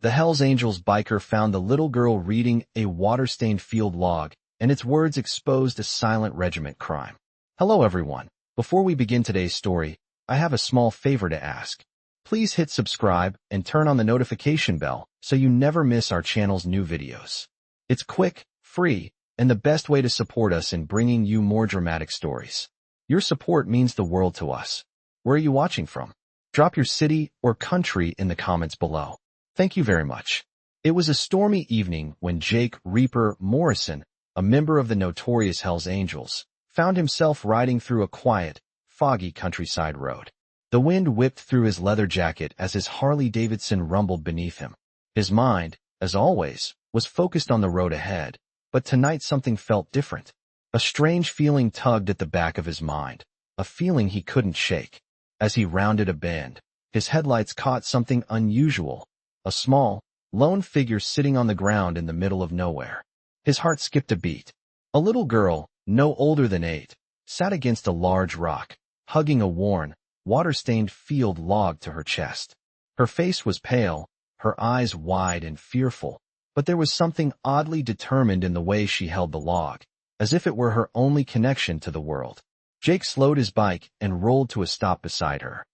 The Hells Angels biker found the little girl reading a water-stained field log, and its words exposed a silent regiment crime. Hello everyone. Before we begin today's story, I have a small favor to ask. Please hit subscribe and turn on the notification bell so you never miss our channel's new videos. It's quick, free, and the best way to support us in bringing you more dramatic stories. Your support means the world to us. Where are you watching from? Drop your city or country in the comments below. Thank you very much. It was a stormy evening when Jake Reaper Morrison, a member of the notorious Hells Angels, found himself riding through a quiet, foggy countryside road. The wind whipped through his leather jacket as his Harley-Davidson rumbled beneath him. His mind, as always, was focused on the road ahead, but tonight something felt different. A strange feeling tugged at the back of his mind, a feeling he couldn't shake. As he rounded a bend, his headlights caught something unusual. A small, lone figure sitting on the ground in the middle of nowhere. His heart skipped a beat. A little girl, no older than 8, sat against a large rock, hugging a worn, water-stained field log to her chest. Her face was pale, her eyes wide and fearful, but there was something oddly determined in the way she held the log, as if it were her only connection to the world. Jake slowed his bike and rolled to a stop beside her.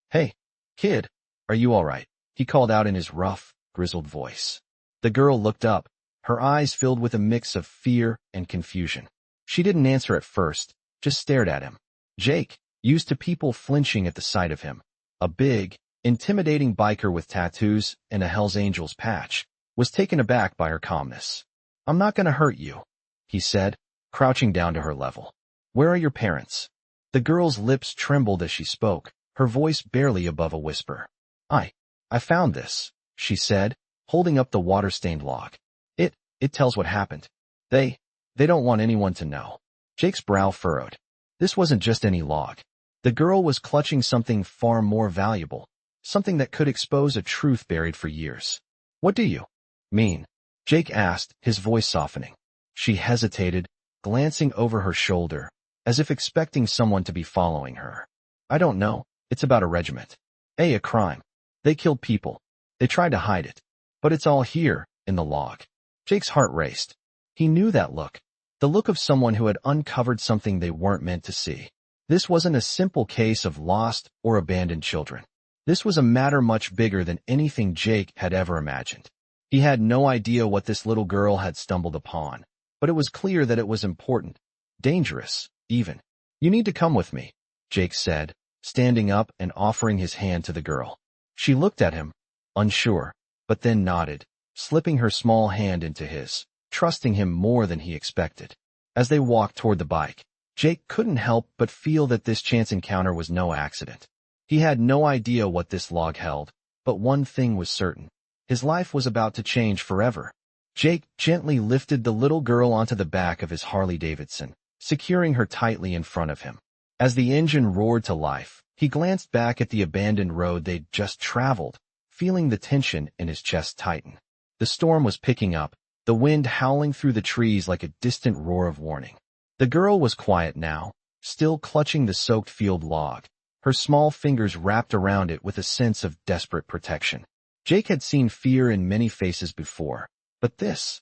"Hey, kid, are you all right?" he called out in his rough, grizzled voice. The girl looked up, her eyes filled with a mix of fear and confusion. She didn't answer at first, just stared at him. Jake, used to people flinching at the sight of him, a big, intimidating biker with tattoos and a Hells Angels patch, was taken aback by her calmness. "I'm not gonna hurt you," he said, crouching down to her level. "Where are your parents?" The girl's lips trembled as she spoke, her voice barely above a whisper. I found this," she said, holding up the water-stained log. It tells what happened. They don't want anyone to know." Jake's brow furrowed. This wasn't just any log. The girl was clutching something far more valuable, something that could expose a truth buried for years. "What do you mean?" Jake asked, his voice softening. She hesitated, glancing over her shoulder, as if expecting someone to be following her. "I don't know. It's about a regiment. A crime. They killed people. They tried to hide it. But it's all here, in the log." Jake's heart raced. He knew that look. The look of someone who had uncovered something they weren't meant to see. This wasn't a simple case of lost or abandoned children. This was a matter much bigger than anything Jake had ever imagined. He had no idea what this little girl had stumbled upon, but it was clear that it was important. Dangerous, even. "You need to come with me," Jake said, standing up and offering his hand to the girl. She looked at him, unsure, but then nodded, slipping her small hand into his, trusting him more than he expected. As they walked toward the bike, Jake couldn't help but feel that this chance encounter was no accident. He had no idea what this log held, but one thing was certain. His life was about to change forever. Jake gently lifted the little girl onto the back of his Harley-Davidson, securing her tightly in front of him. As the engine roared to life, he glanced back at the abandoned road they'd just traveled, feeling the tension in his chest tighten. The storm was picking up, the wind howling through the trees like a distant roar of warning. The girl was quiet now, still clutching the soaked field log, her small fingers wrapped around it with a sense of desperate protection. Jake had seen fear in many faces before, but this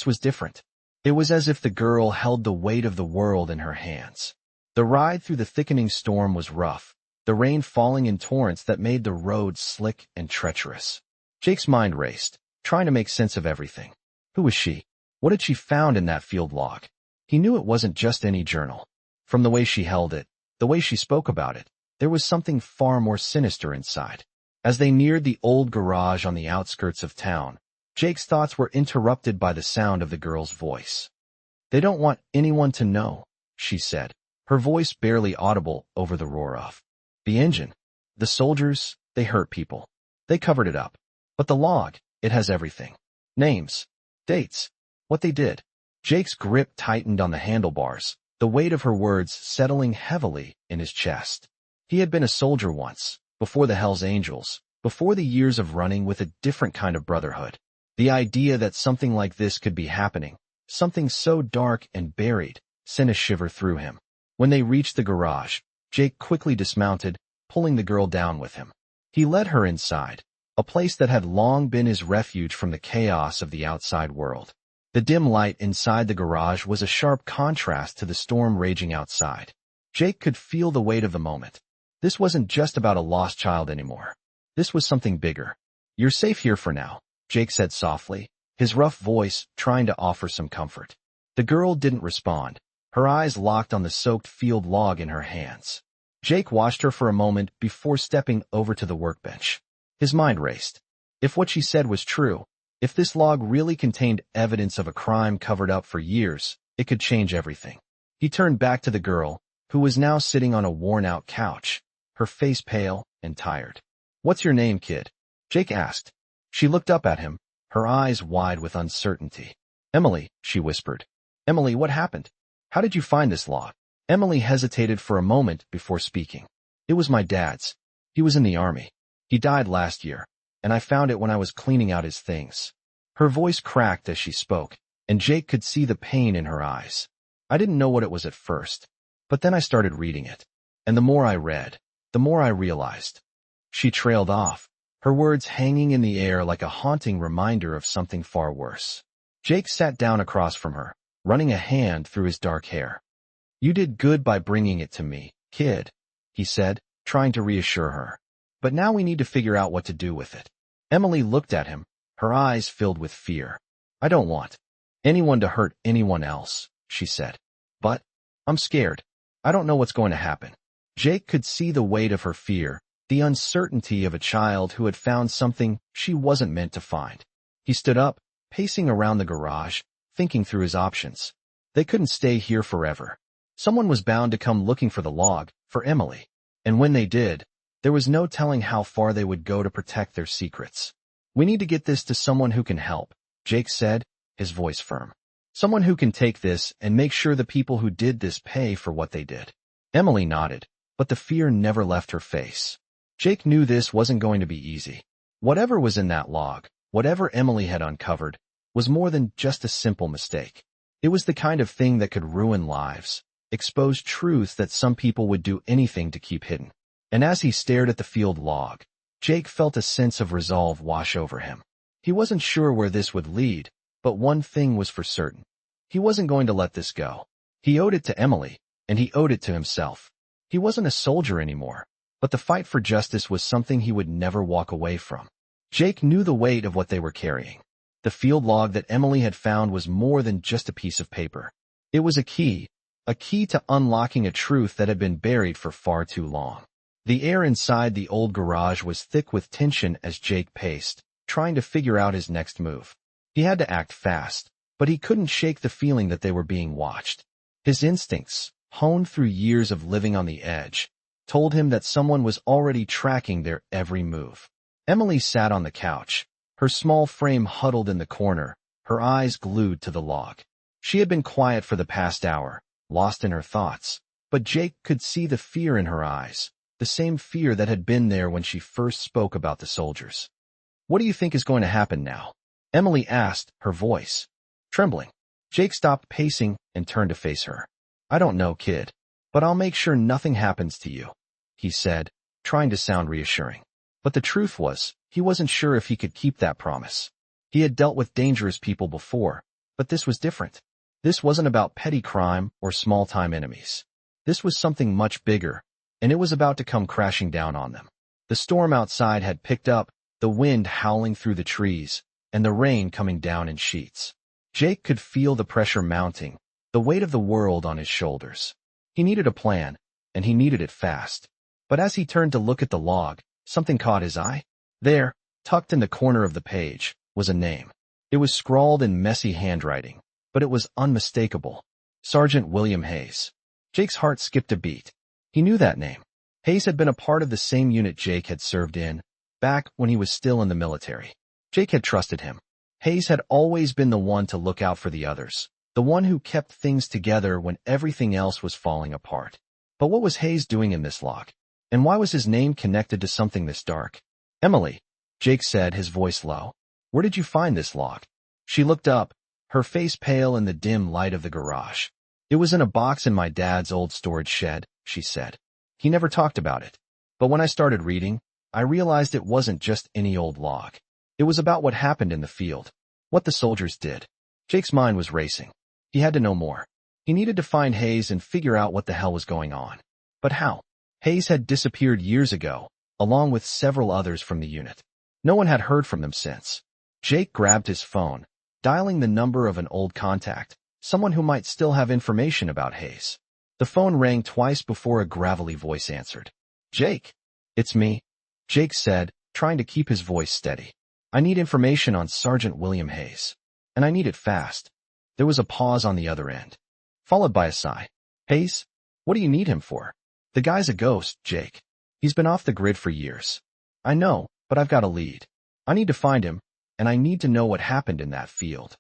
was different. It was as if the girl held the weight of the world in her hands. The ride through the thickening storm was rough, the rain falling in torrents that made the road slick and treacherous. Jake's mind raced, trying to make sense of everything. Who was she? What had she found in that field log? He knew it wasn't just any journal. From the way she held it, the way she spoke about it, there was something far more sinister inside. As they neared the old garage on the outskirts of town, Jake's thoughts were interrupted by the sound of the girl's voice. "They don't want anyone to know," she said, her voice barely audible over the roar of the engine. "The soldiers, they hurt people. They covered it up. But the log, it has everything. Names, dates, what they did." Jake's grip tightened on the handlebars, the weight of her words settling heavily in his chest. He had been a soldier once, before the Hells Angels, before the years of running with a different kind of brotherhood. The idea that something like this could be happening, something so dark and buried, sent a shiver through him. When they reached the garage, Jake quickly dismounted, pulling the girl down with him. He led her inside, a place that had long been his refuge from the chaos of the outside world. The dim light inside the garage was a sharp contrast to the storm raging outside. Jake could feel the weight of the moment. This wasn't just about a lost child anymore. This was something bigger. "You're safe here for now," Jake said softly, his rough voice trying to offer some comfort. The girl didn't respond, her eyes locked on the soaked field log in her hands. Jake watched her for a moment before stepping over to the workbench. His mind raced. If what she said was true, if this log really contained evidence of a crime covered up for years, it could change everything. He turned back to the girl, who was now sitting on a worn-out couch, her face pale and tired. "What's your name, kid?" Jake asked. She looked up at him, her eyes wide with uncertainty. "Emily," she whispered. "Emily, what happened? How did you find this log?" Emily hesitated for a moment before speaking. "It was my dad's. He was in the army. He died last year, and I found it when I was cleaning out his things." Her voice cracked as she spoke, and Jake could see the pain in her eyes. "I didn't know what it was at first, but then I started reading it. And the more I read, the more I realized." She trailed off, her words hanging in the air like a haunting reminder of something far worse. Jake sat down across from her, running a hand through his dark hair. "You did good by bringing it to me, kid," he said, trying to reassure her. "But now we need to figure out what to do with it." Emily looked at him, her eyes filled with fear. "I don't want anyone to hurt anyone else," she said. "But I'm scared. I don't know what's going to happen." Jake could see the weight of her fear, the uncertainty of a child who had found something she wasn't meant to find. He stood up, pacing around the garage, thinking through his options. They couldn't stay here forever. Someone was bound to come looking for the log, for Emily. And when they did, there was no telling how far they would go to protect their secrets. "We need to get this to someone who can help," Jake said, his voice firm. "Someone who can take this and make sure the people who did this pay for what they did." Emily nodded, but the fear never left her face. Jake knew this wasn't going to be easy. Whatever was in that log, whatever Emily had uncovered, was more than just a simple mistake. It was the kind of thing that could ruin lives, expose truths that some people would do anything to keep hidden. And as he stared at the field log, Jake felt a sense of resolve wash over him. He wasn't sure where this would lead, but one thing was for certain. He wasn't going to let this go. He owed it to Emily, and he owed it to himself. He wasn't a soldier anymore, but the fight for justice was something he would never walk away from. Jake knew the weight of what they were carrying. The field log that Emily had found was more than just a piece of paper. It was a key to unlocking a truth that had been buried for far too long. The air inside the old garage was thick with tension as Jake paced, trying to figure out his next move. He had to act fast, but he couldn't shake the feeling that they were being watched. His instincts, honed through years of living on the edge, told him that someone was already tracking their every move. Emily sat on the couch, her small frame huddled in the corner, her eyes glued to the log. She had been quiet for the past hour, lost in her thoughts, but Jake could see the fear in her eyes, the same fear that had been there when she first spoke about the soldiers. "What do you think is going to happen now?" Emily asked, her voice trembling. Jake stopped pacing and turned to face her. "I don't know, kid, but I'll make sure nothing happens to you," he said, trying to sound reassuring. But the truth was, he wasn't sure if he could keep that promise. He had dealt with dangerous people before, but this was different. This wasn't about petty crime or small-time enemies. This was something much bigger, and it was about to come crashing down on them. The storm outside had picked up, the wind howling through the trees, and the rain coming down in sheets. Jake could feel the pressure mounting, the weight of the world on his shoulders. He needed a plan, and he needed it fast. But as he turned to look at the log, something caught his eye. There, tucked in the corner of the page, was a name. It was scrawled in messy handwriting, but it was unmistakable. Sergeant William Hayes. Jake's heart skipped a beat. He knew that name. Hayes had been a part of the same unit Jake had served in, back when he was still in the military. Jake had trusted him. Hayes had always been the one to look out for the others, the one who kept things together when everything else was falling apart. But what was Hayes doing in this log? And why was his name connected to something this dark? "Emily," Jake said, his voice low. "Where did you find this log?" She looked up, her face pale in the dim light of the garage. "It was in a box in my dad's old storage shed," she said. "He never talked about it. But when I started reading, I realized it wasn't just any old log. It was about what happened in the field, what the soldiers did. Jake's mind was racing. He had to know more. He needed to find Hayes and figure out what the hell was going on. But how? Hayes had disappeared years ago, along with several others from the unit. No one had heard from them since. Jake grabbed his phone, dialing the number of an old contact, someone who might still have information about Hayes. The phone rang twice before a gravelly voice answered. "Jake." "It's me," Jake said, trying to keep his voice steady. "I need information on Sergeant William Hayes. And I need it fast." There was a pause on the other end, followed by a sigh. "Hayes? What do you need him for?" "The guy's a ghost, Jake. He's been off the grid for years." "I know, but I've got a lead. I need to find him, and I need to know what happened in that field."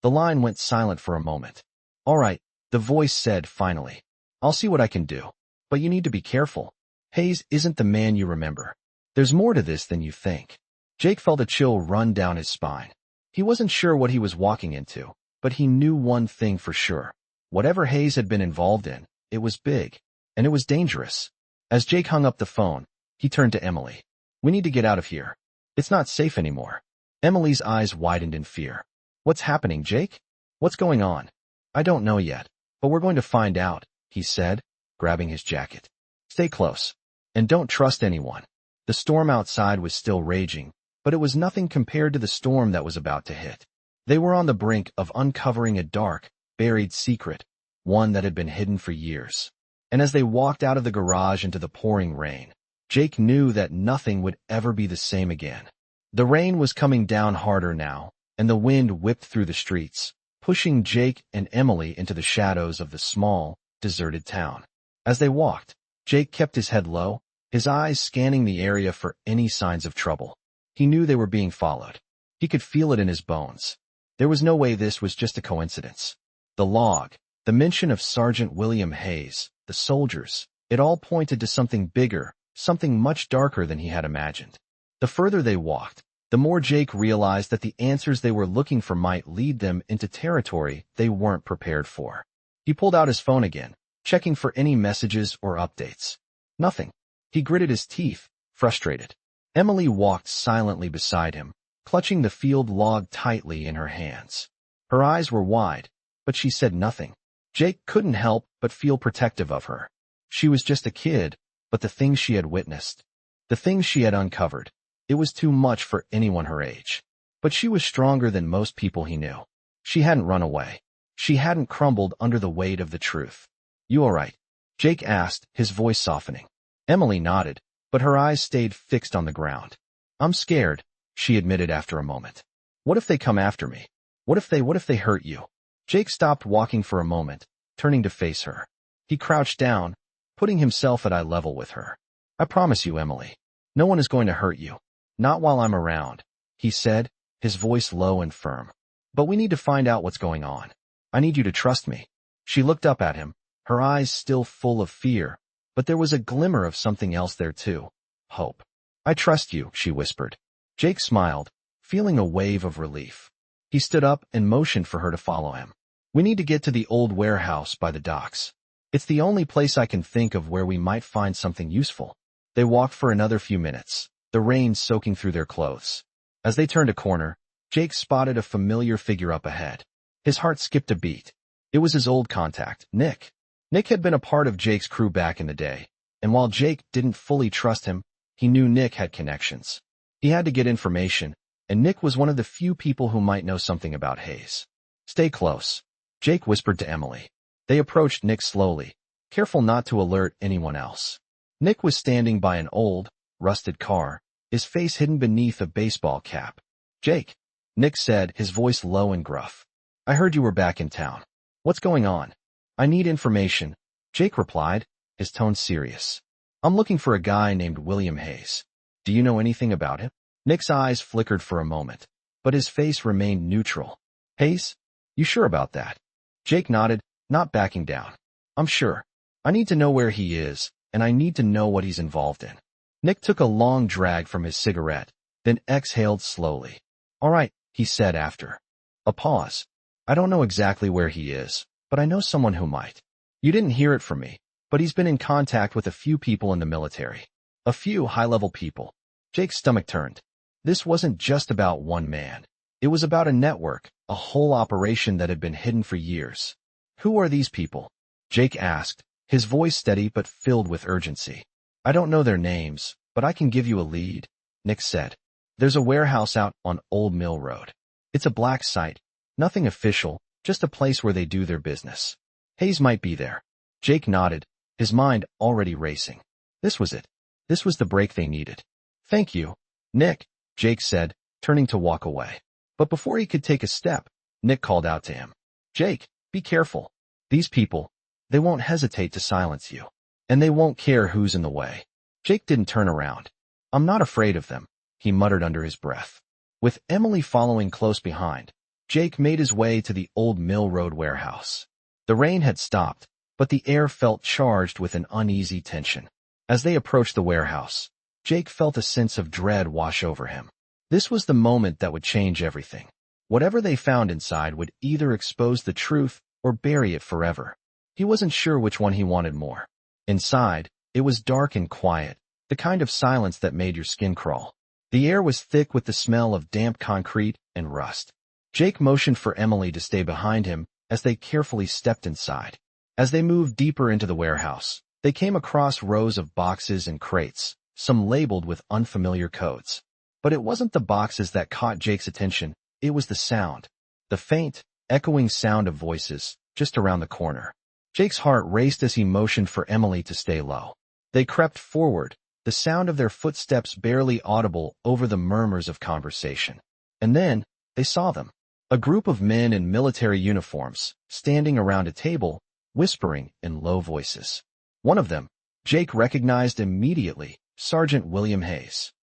The line went silent for a moment. "All right," the voice said finally. "I'll see what I can do. But you need to be careful. Hayes isn't the man you remember. There's more to this than you think." Jake felt a chill run down his spine. He wasn't sure what he was walking into, but he knew one thing for sure. Whatever Hayes had been involved in, it was big, and it was dangerous. As Jake hung up the phone, he turned to Emily. "We need to get out of here. It's not safe anymore." Emily's eyes widened in fear. "What's happening, Jake? What's going on?" "I don't know yet, but we're going to find out," he said, grabbing his jacket. "Stay close. And don't trust anyone." The storm outside was still raging, but it was nothing compared to the storm that was about to hit. They were on the brink of uncovering a dark, buried secret, one that had been hidden for years. And as they walked out of the garage into the pouring rain, Jake knew that nothing would ever be the same again. The rain was coming down harder now, and the wind whipped through the streets, pushing Jake and Emily into the shadows of the small, deserted town. As they walked, Jake kept his head low, his eyes scanning the area for any signs of trouble. He knew they were being followed. He could feel it in his bones. There was no way this was just a coincidence. The log, the mention of Sergeant William Hayes, the soldiers, it all pointed to something bigger, something much darker than he had imagined. The further they walked, the more Jake realized that the answers they were looking for might lead them into territory they weren't prepared for. He pulled out his phone again, checking for any messages or updates. Nothing. He gritted his teeth, frustrated. Emily walked silently beside him, clutching the field log tightly in her hands. Her eyes were wide, but she said nothing. Jake couldn't help but feel protective of her. She was just a kid, but the things she had witnessed, the things she had uncovered, it was too much for anyone her age. But she was stronger than most people he knew. She hadn't run away. She hadn't crumbled under the weight of the truth. "You all right?" Jake asked, his voice softening. Emily nodded, but her eyes stayed fixed on the ground. "I'm scared," she admitted after a moment. "What if they come after me? What if they hurt you?" Jake stopped walking for a moment, turning to face her. He crouched down, putting himself at eye level with her. "I promise you, Emily, no one is going to hurt you. Not while I'm around," he said, his voice low and firm. "But we need to find out what's going on. I need you to trust me." She looked up at him, her eyes still full of fear, but there was a glimmer of something else there too. Hope. "I trust you," she whispered. Jake smiled, feeling a wave of relief. He stood up and motioned for her to follow him. "We need to get to the old warehouse by the docks. It's the only place I can think of where we might find something useful." They walked for another few minutes, the rain soaking through their clothes. As they turned a corner, Jake spotted a familiar figure up ahead. His heart skipped a beat. It was his old contact, Nick. Nick had been a part of Jake's crew back in the day, and while Jake didn't fully trust him, he knew Nick had connections. He had to get information, and Nick was one of the few people who might know something about Hayes. "Stay close," Jake whispered to Emily. They approached Nick slowly, careful not to alert anyone else. Nick was standing by an old, rusted car, his face hidden beneath a baseball cap. "Jake," Nick said, his voice low and gruff. "I heard you were back in town. What's going on?" "I need information," Jake replied, his tone serious. "I'm looking for a guy named William Hayes. Do you know anything about him?" Nick's eyes flickered for a moment, but his face remained neutral. "Hayes? You sure about that?" Jake nodded, not backing down. "I'm sure. I need to know where he is, and I need to know what he's involved in." Nick took a long drag from his cigarette, then exhaled slowly. "All right," he said after a pause. "I don't know exactly where he is, but I know someone who might. You didn't hear it from me, but he's been in contact with a few people in the military. A few high-level people. Jake's stomach turned. This wasn't just about one man. It was about a network, a whole operation that had been hidden for years. Who are these people? Jake asked, his voice steady but filled with urgency. I don't know their names, but I can give you a lead, Nick said. There's a warehouse out on Old Mill Road. It's a black site, nothing official, just a place where they do their business. Hayes might be there. Jake nodded, his mind already racing. This was it. This was the break they needed. Thank you, Nick, Jake said, turning to walk away. But before he could take a step, Nick called out to him. Jake, be careful. These people, they won't hesitate to silence you. And they won't care who's in the way. Jake didn't turn around. I'm not afraid of them, he muttered under his breath. With Emily following close behind, Jake made his way to the Old Mill Road warehouse. The rain had stopped, but the air felt charged with an uneasy tension. As they approached the warehouse, Jake felt a sense of dread wash over him. This was the moment that would change everything. Whatever they found inside would either expose the truth or bury it forever. He wasn't sure which one he wanted more. Inside, it was dark and quiet, the kind of silence that made your skin crawl. The air was thick with the smell of damp concrete and rust. Jake motioned for Emily to stay behind him as they carefully stepped inside. As they moved deeper into the warehouse, they came across rows of boxes and crates, some labeled with unfamiliar codes. But it wasn't the boxes that caught Jake's attention, it was the sound. The faint, echoing sound of voices, just around the corner. Jake's heart raced as he motioned for Emily to stay low. They crept forward, the sound of their footsteps barely audible over the murmurs of conversation. And then, they saw them. A group of men in military uniforms, standing around a table, whispering in low voices. One of them, Jake recognized immediately, Sergeant William Hayes.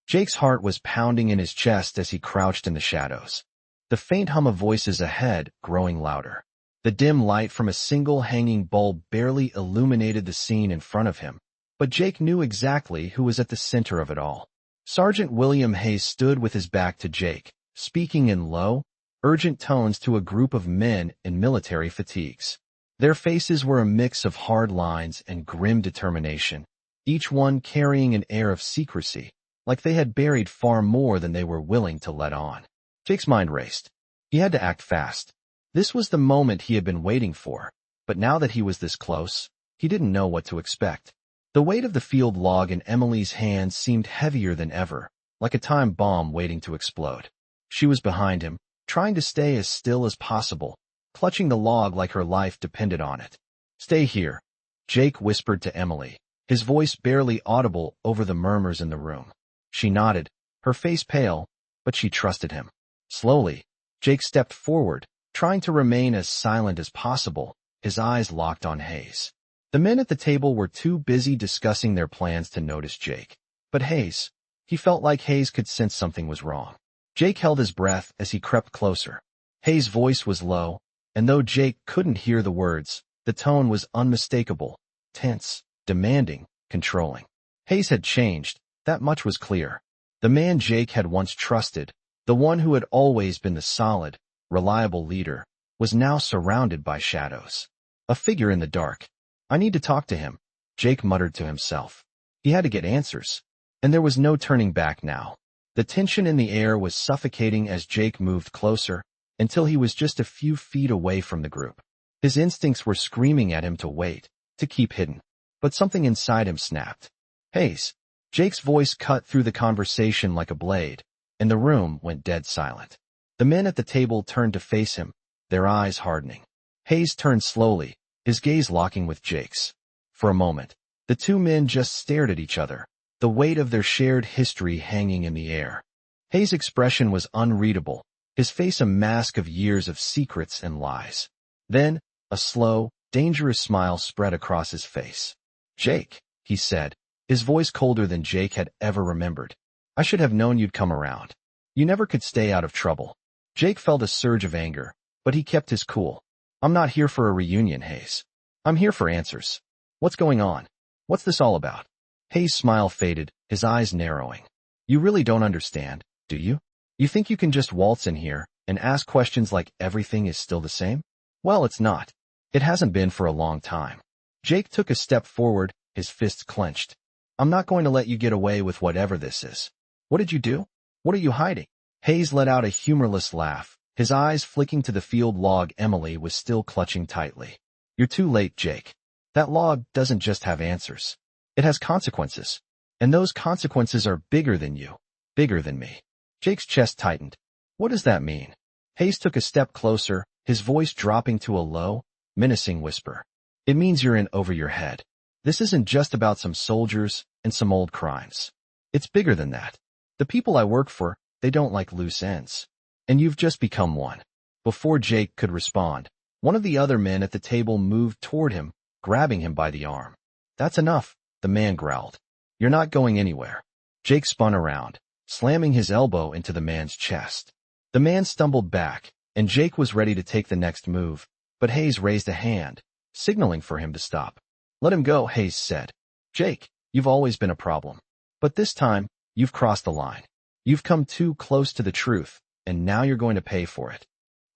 Jake's heart was pounding in his chest as he crouched in the shadows. The faint hum of voices ahead growing louder. The dim light from a single hanging bulb barely illuminated the scene in front of him, but Jake knew exactly who was at the center of it all. Sergeant William Hayes stood with his back to Jake, speaking in low, urgent tones to a group of men in military fatigues. Their faces were a mix of hard lines and grim determination, each one carrying an air of secrecy, like they had buried far more than they were willing to let on. Jake's mind raced. He had to act fast. This was the moment he had been waiting for, but now that he was this close, he didn't know what to expect. The weight of the field log in Emily's hands seemed heavier than ever, like a time bomb waiting to explode. She was behind him, trying to stay as still as possible, clutching the log like her life depended on it. Stay here, Jake whispered to Emily, his voice barely audible over the murmurs in the room. She nodded, her face pale, but she trusted him. Slowly, Jake stepped forward, trying to remain as silent as possible, his eyes locked on Hayes. The men at the table were too busy discussing their plans to notice Jake. But Hayes, he felt like Hayes could sense something was wrong. Jake held his breath as he crept closer. Hayes' voice was low, and though Jake couldn't hear the words, the tone was unmistakable, tense, demanding, controlling. Hayes had changed, that much was clear. The man Jake had once trusted, the one who had always been the solid, reliable leader, was now surrounded by shadows. A figure in the dark. I need to talk to him, Jake muttered to himself. He had to get answers, and there was no turning back now. The tension in the air was suffocating as Jake moved closer, until he was just a few feet away from the group. His instincts were screaming at him to wait, to keep hidden. But something inside him snapped. Hayes. Jake's voice cut through the conversation like a blade, and the room went dead silent. The men at the table turned to face him, their eyes hardening. Hayes turned slowly, his gaze locking with Jake's. For a moment, the two men just stared at each other, the weight of their shared history hanging in the air. Hayes' expression was unreadable, his face a mask of years of secrets and lies. Then, a slow, dangerous smile spread across his face. Jake, he said, his voice colder than Jake had ever remembered. I should have known you'd come around. You never could stay out of trouble. Jake felt a surge of anger, but he kept his cool. I'm not here for a reunion, Hayes. I'm here for answers. What's going on? What's this all about? Hayes' smile faded, his eyes narrowing. You really don't understand, do you? You think you can just waltz in here and ask questions like everything is still the same? Well, it's not. It hasn't been for a long time. Jake took a step forward, his fists clenched. I'm not going to let you get away with whatever this is. What did you do? What are you hiding? Hayes let out a humorless laugh, his eyes flicking to the field log Emily was still clutching tightly. You're too late, Jake. That log doesn't just have answers. It has consequences. And those consequences are bigger than you. Bigger than me. Jake's chest tightened. What does that mean? Hayes took a step closer, his voice dropping to a low, menacing whisper. It means you're in over your head. This isn't just about some soldiers and some old crimes. It's bigger than that. The people I work for, they don't like loose ends. And you've just become one. Before Jake could respond, one of the other men at the table moved toward him, grabbing him by the arm. That's enough, the man growled. You're not going anywhere. Jake spun around, slamming his elbow into the man's chest. The man stumbled back, and Jake was ready to take the next move, but Hayes raised a hand, signaling for him to stop. Let him go, Hayes said. Jake, you've always been a problem. But this time, you've crossed the line. You've come too close to the truth, and now you're going to pay for it.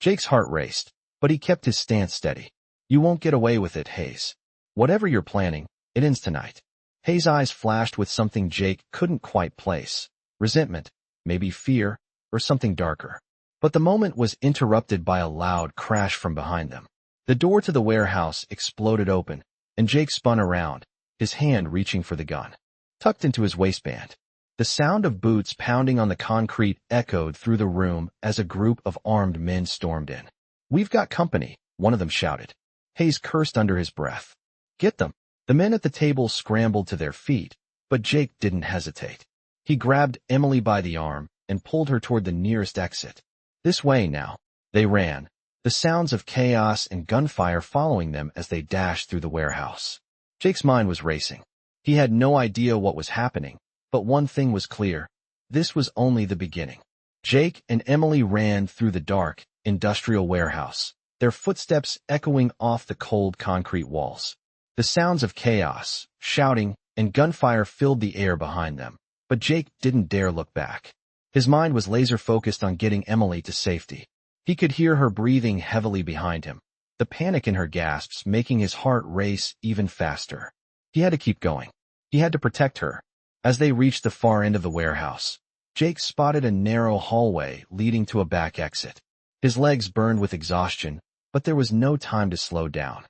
Jake's heart raced, but he kept his stance steady. You won't get away with it, Hayes. Whatever you're planning, it ends tonight. Hayes' eyes flashed with something Jake couldn't quite place. Resentment, maybe fear, or something darker. But the moment was interrupted by a loud crash from behind them. The door to the warehouse exploded open, and Jake spun around, his hand reaching for the gun. Tucked into his waistband. The sound of boots pounding on the concrete echoed through the room as a group of armed men stormed in. We've got company, one of them shouted. Hayes cursed under his breath. Get them. The men at the table scrambled to their feet, but Jake didn't hesitate. He grabbed Emily by the arm and pulled her toward the nearest exit. This way now. They ran, the sounds of chaos and gunfire following them as they dashed through the warehouse. Jake's mind was racing. He had no idea what was happening, but one thing was clear. This was only the beginning. Jake and Emily ran through the dark, industrial warehouse, their footsteps echoing off the cold concrete walls. The sounds of chaos, shouting, and gunfire filled the air behind them, but Jake didn't dare look back. His mind was laser-focused on getting Emily to safety. He could hear her breathing heavily behind him, the panic in her gasps making his heart race even faster. He had to keep going. He had to protect her. As they reached the far end of the warehouse, Jake spotted a narrow hallway leading to a back exit. His legs burned with exhaustion, but there was no time to slow down.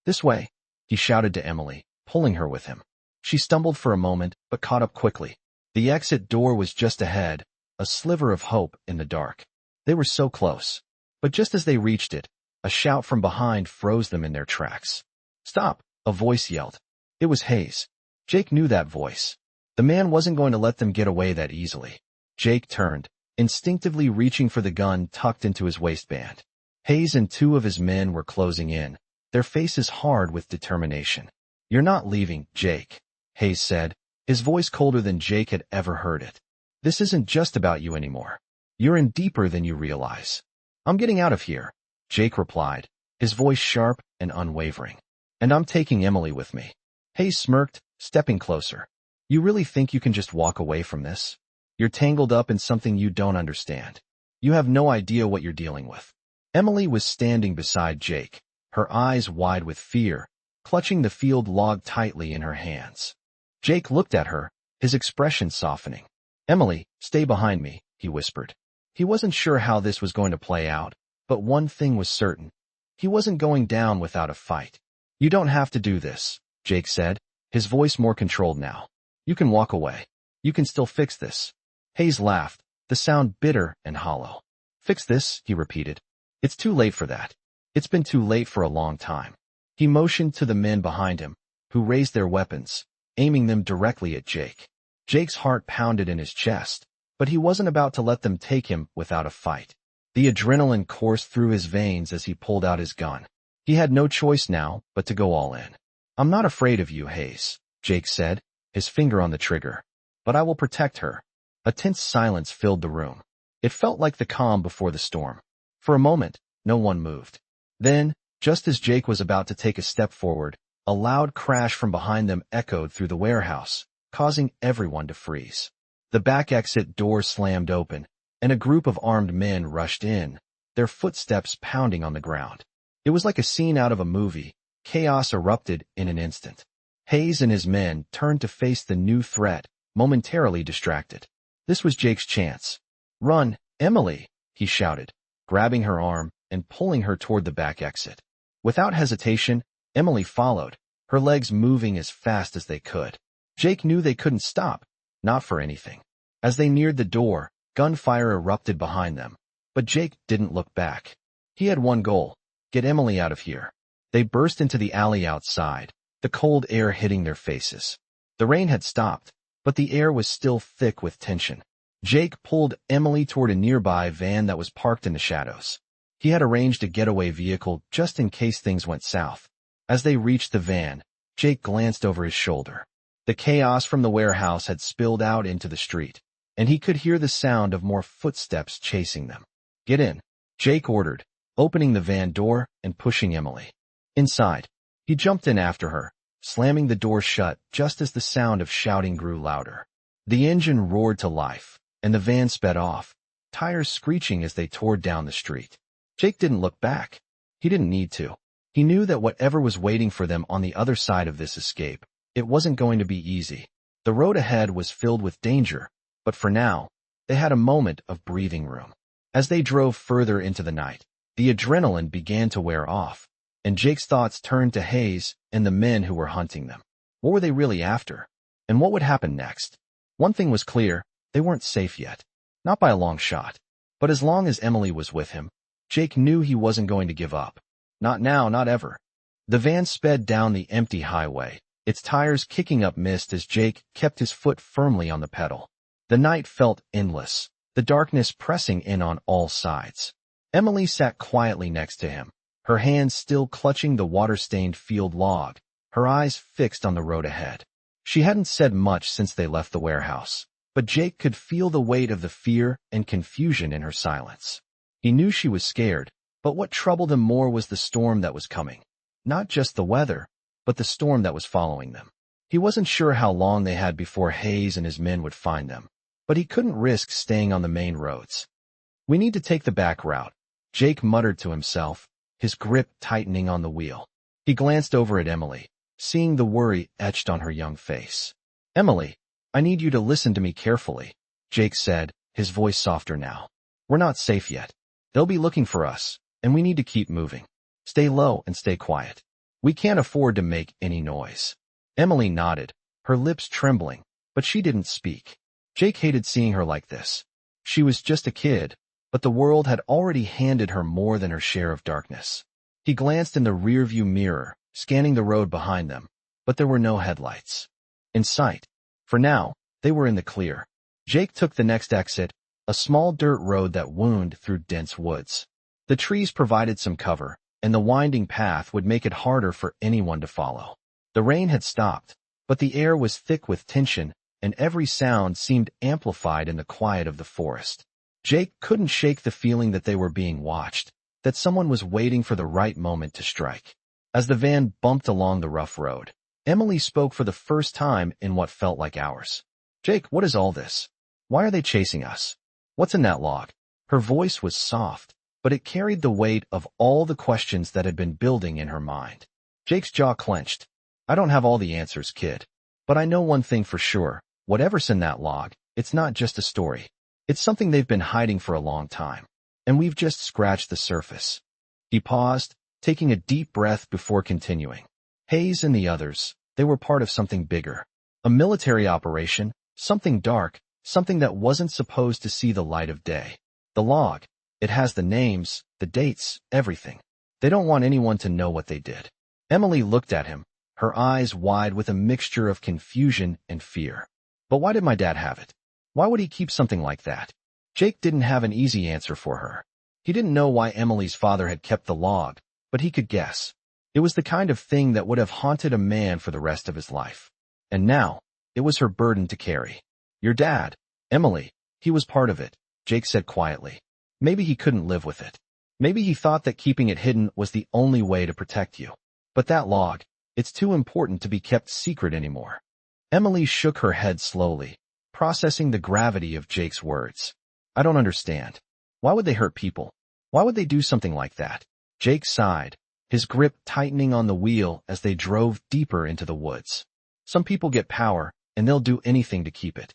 This way, he shouted to Emily, pulling her with him. She stumbled for a moment, but caught up quickly. The exit door was just ahead, a sliver of hope in the dark. They were so close. But just as they reached it, a shout from behind froze them in their tracks. Stop, a voice yelled. It was Hayes. Jake knew that voice. The man wasn't going to let them get away that easily. Jake turned, instinctively reaching for the gun tucked into his waistband. Hayes and two of his men were closing in, their faces hard with determination. You're not leaving, Jake, Hayes said, his voice colder than Jake had ever heard it. This isn't just about you anymore. You're in deeper than you realize. I'm getting out of here, Jake replied, his voice sharp and unwavering. And I'm taking Emily with me. Hayes smirked, stepping closer. You really think you can just walk away from this? You're tangled up in something you don't understand. You have no idea what you're dealing with. Emily was standing beside Jake, her eyes wide with fear, clutching the field log tightly in her hands. Jake looked at her, his expression softening. Emily, stay behind me, he whispered. He wasn't sure how this was going to play out, but one thing was certain. He wasn't going down without a fight. You don't have to do this, Jake said, his voice more controlled now. You can walk away. You can still fix this. Hayes laughed, the sound bitter and hollow. Fix this, he repeated. It's too late for that. It's been too late for a long time. He motioned to the men behind him, who raised their weapons, aiming them directly at Jake. Jake's heart pounded in his chest, but he wasn't about to let them take him without a fight. The adrenaline coursed through his veins as he pulled out his gun. He had no choice now but to go all in. I'm not afraid of you, Hayes, Jake said, his finger on the trigger. But I will protect her. A tense silence filled the room. It felt like the calm before the storm. For a moment, no one moved. Then, just as Jake was about to take a step forward, a loud crash from behind them echoed through the warehouse, causing everyone to freeze. The back exit door slammed open, and a group of armed men rushed in, their footsteps pounding on the ground. It was like a scene out of a movie. Chaos erupted in an instant. Hayes and his men turned to face the new threat, momentarily distracted. This was Jake's chance. "Run, Emily!" he shouted, grabbing her arm and pulling her toward the back exit. Without hesitation, Emily followed, her legs moving as fast as they could. Jake knew they couldn't stop, not for anything. As they neared the door, gunfire erupted behind them. But Jake didn't look back. He had one goal: get Emily out of here. They burst into the alley outside, the cold air hitting their faces. The rain had stopped, but the air was still thick with tension. Jake pulled Emily toward a nearby van that was parked in the shadows. He had arranged a getaway vehicle just in case things went south. As they reached the van, Jake glanced over his shoulder. The chaos from the warehouse had spilled out into the street, and he could hear the sound of more footsteps chasing them. "Get in," Jake ordered, opening the van door and pushing Emily inside. He jumped in after her, slamming the door shut just as the sound of shouting grew louder. The engine roared to life, and the van sped off, tires screeching as they tore down the street. Jake didn't look back. He didn't need to. He knew that whatever was waiting for them on the other side of this escape, it wasn't going to be easy. The road ahead was filled with danger, but for now, they had a moment of breathing room. As they drove further into the night, the adrenaline began to wear off, and Jake's thoughts turned to Hayes and the men who were hunting them. What were they really after? And what would happen next? One thing was clear: they weren't safe yet. Not by a long shot. But as long as Emily was with him, Jake knew he wasn't going to give up. Not now, not ever. The van sped down the empty highway, its tires kicking up mist as Jake kept his foot firmly on the pedal. The night felt endless, the darkness pressing in on all sides. Emily sat quietly next to him, her hands still clutching the water-stained field log, her eyes fixed on the road ahead. She hadn't said much since they left the warehouse, but Jake could feel the weight of the fear and confusion in her silence. He knew she was scared, but what troubled him more was the storm that was coming. Not just the weather, but the storm that was following them. He wasn't sure how long they had before Hayes and his men would find them, but he couldn't risk staying on the main roads. "We need to take the back route," Jake muttered to himself, his grip tightening on the wheel. He glanced over at Emily, seeing the worry etched on her young face. "Emily, I need you to listen to me carefully," Jake said, his voice softer now. "We're not safe yet. They'll be looking for us, and we need to keep moving. Stay low and stay quiet. We can't afford to make any noise." Emily nodded, her lips trembling, but she didn't speak. Jake hated seeing her like this. She was just a kid, but the world had already handed her more than her share of darkness. He glanced in the rearview mirror, scanning the road behind them, but there were no headlights in sight. For now, they were in the clear. Jake took the next exit, a small dirt road that wound through dense woods. The trees provided some cover, and the winding path would make it harder for anyone to follow. The rain had stopped, but the air was thick with tension, and every sound seemed amplified in the quiet of the forest. Jake couldn't shake the feeling that they were being watched, that someone was waiting for the right moment to strike. As the van bumped along the rough road, Emily spoke for the first time in what felt like hours. "Jake, what is all this? Why are they chasing us? What's in that log?" Her voice was soft, but it carried the weight of all the questions that had been building in her mind. Jake's jaw clenched. "I don't have all the answers, kid. But I know one thing for sure. Whatever's in that log, it's not just a story. It's something they've been hiding for a long time. And we've just scratched the surface." He paused, taking a deep breath before continuing. Hayes and the others, they were part of something bigger. A military operation, something dark, something that wasn't supposed to see the light of day. The log, it has the names, the dates, everything. They don't want anyone to know what they did. Emily looked at him, her eyes wide with a mixture of confusion and fear. "But why did my dad have it? Why would he keep something like that?" Jake didn't have an easy answer for her. He didn't know why Emily's father had kept the log, but he could guess. It was the kind of thing that would have haunted a man for the rest of his life. And now, it was her burden to carry. "Your dad, Emily, he was part of it," Jake said quietly. "Maybe he couldn't live with it. Maybe he thought that keeping it hidden was the only way to protect you. But that log, it's too important to be kept secret anymore." Emily shook her head slowly, processing the gravity of Jake's words. "I don't understand. Why would they hurt people? Why would they do something like that?" Jake sighed, his grip tightening on the wheel as they drove deeper into the woods. "Some people get power, and they'll do anything to keep it.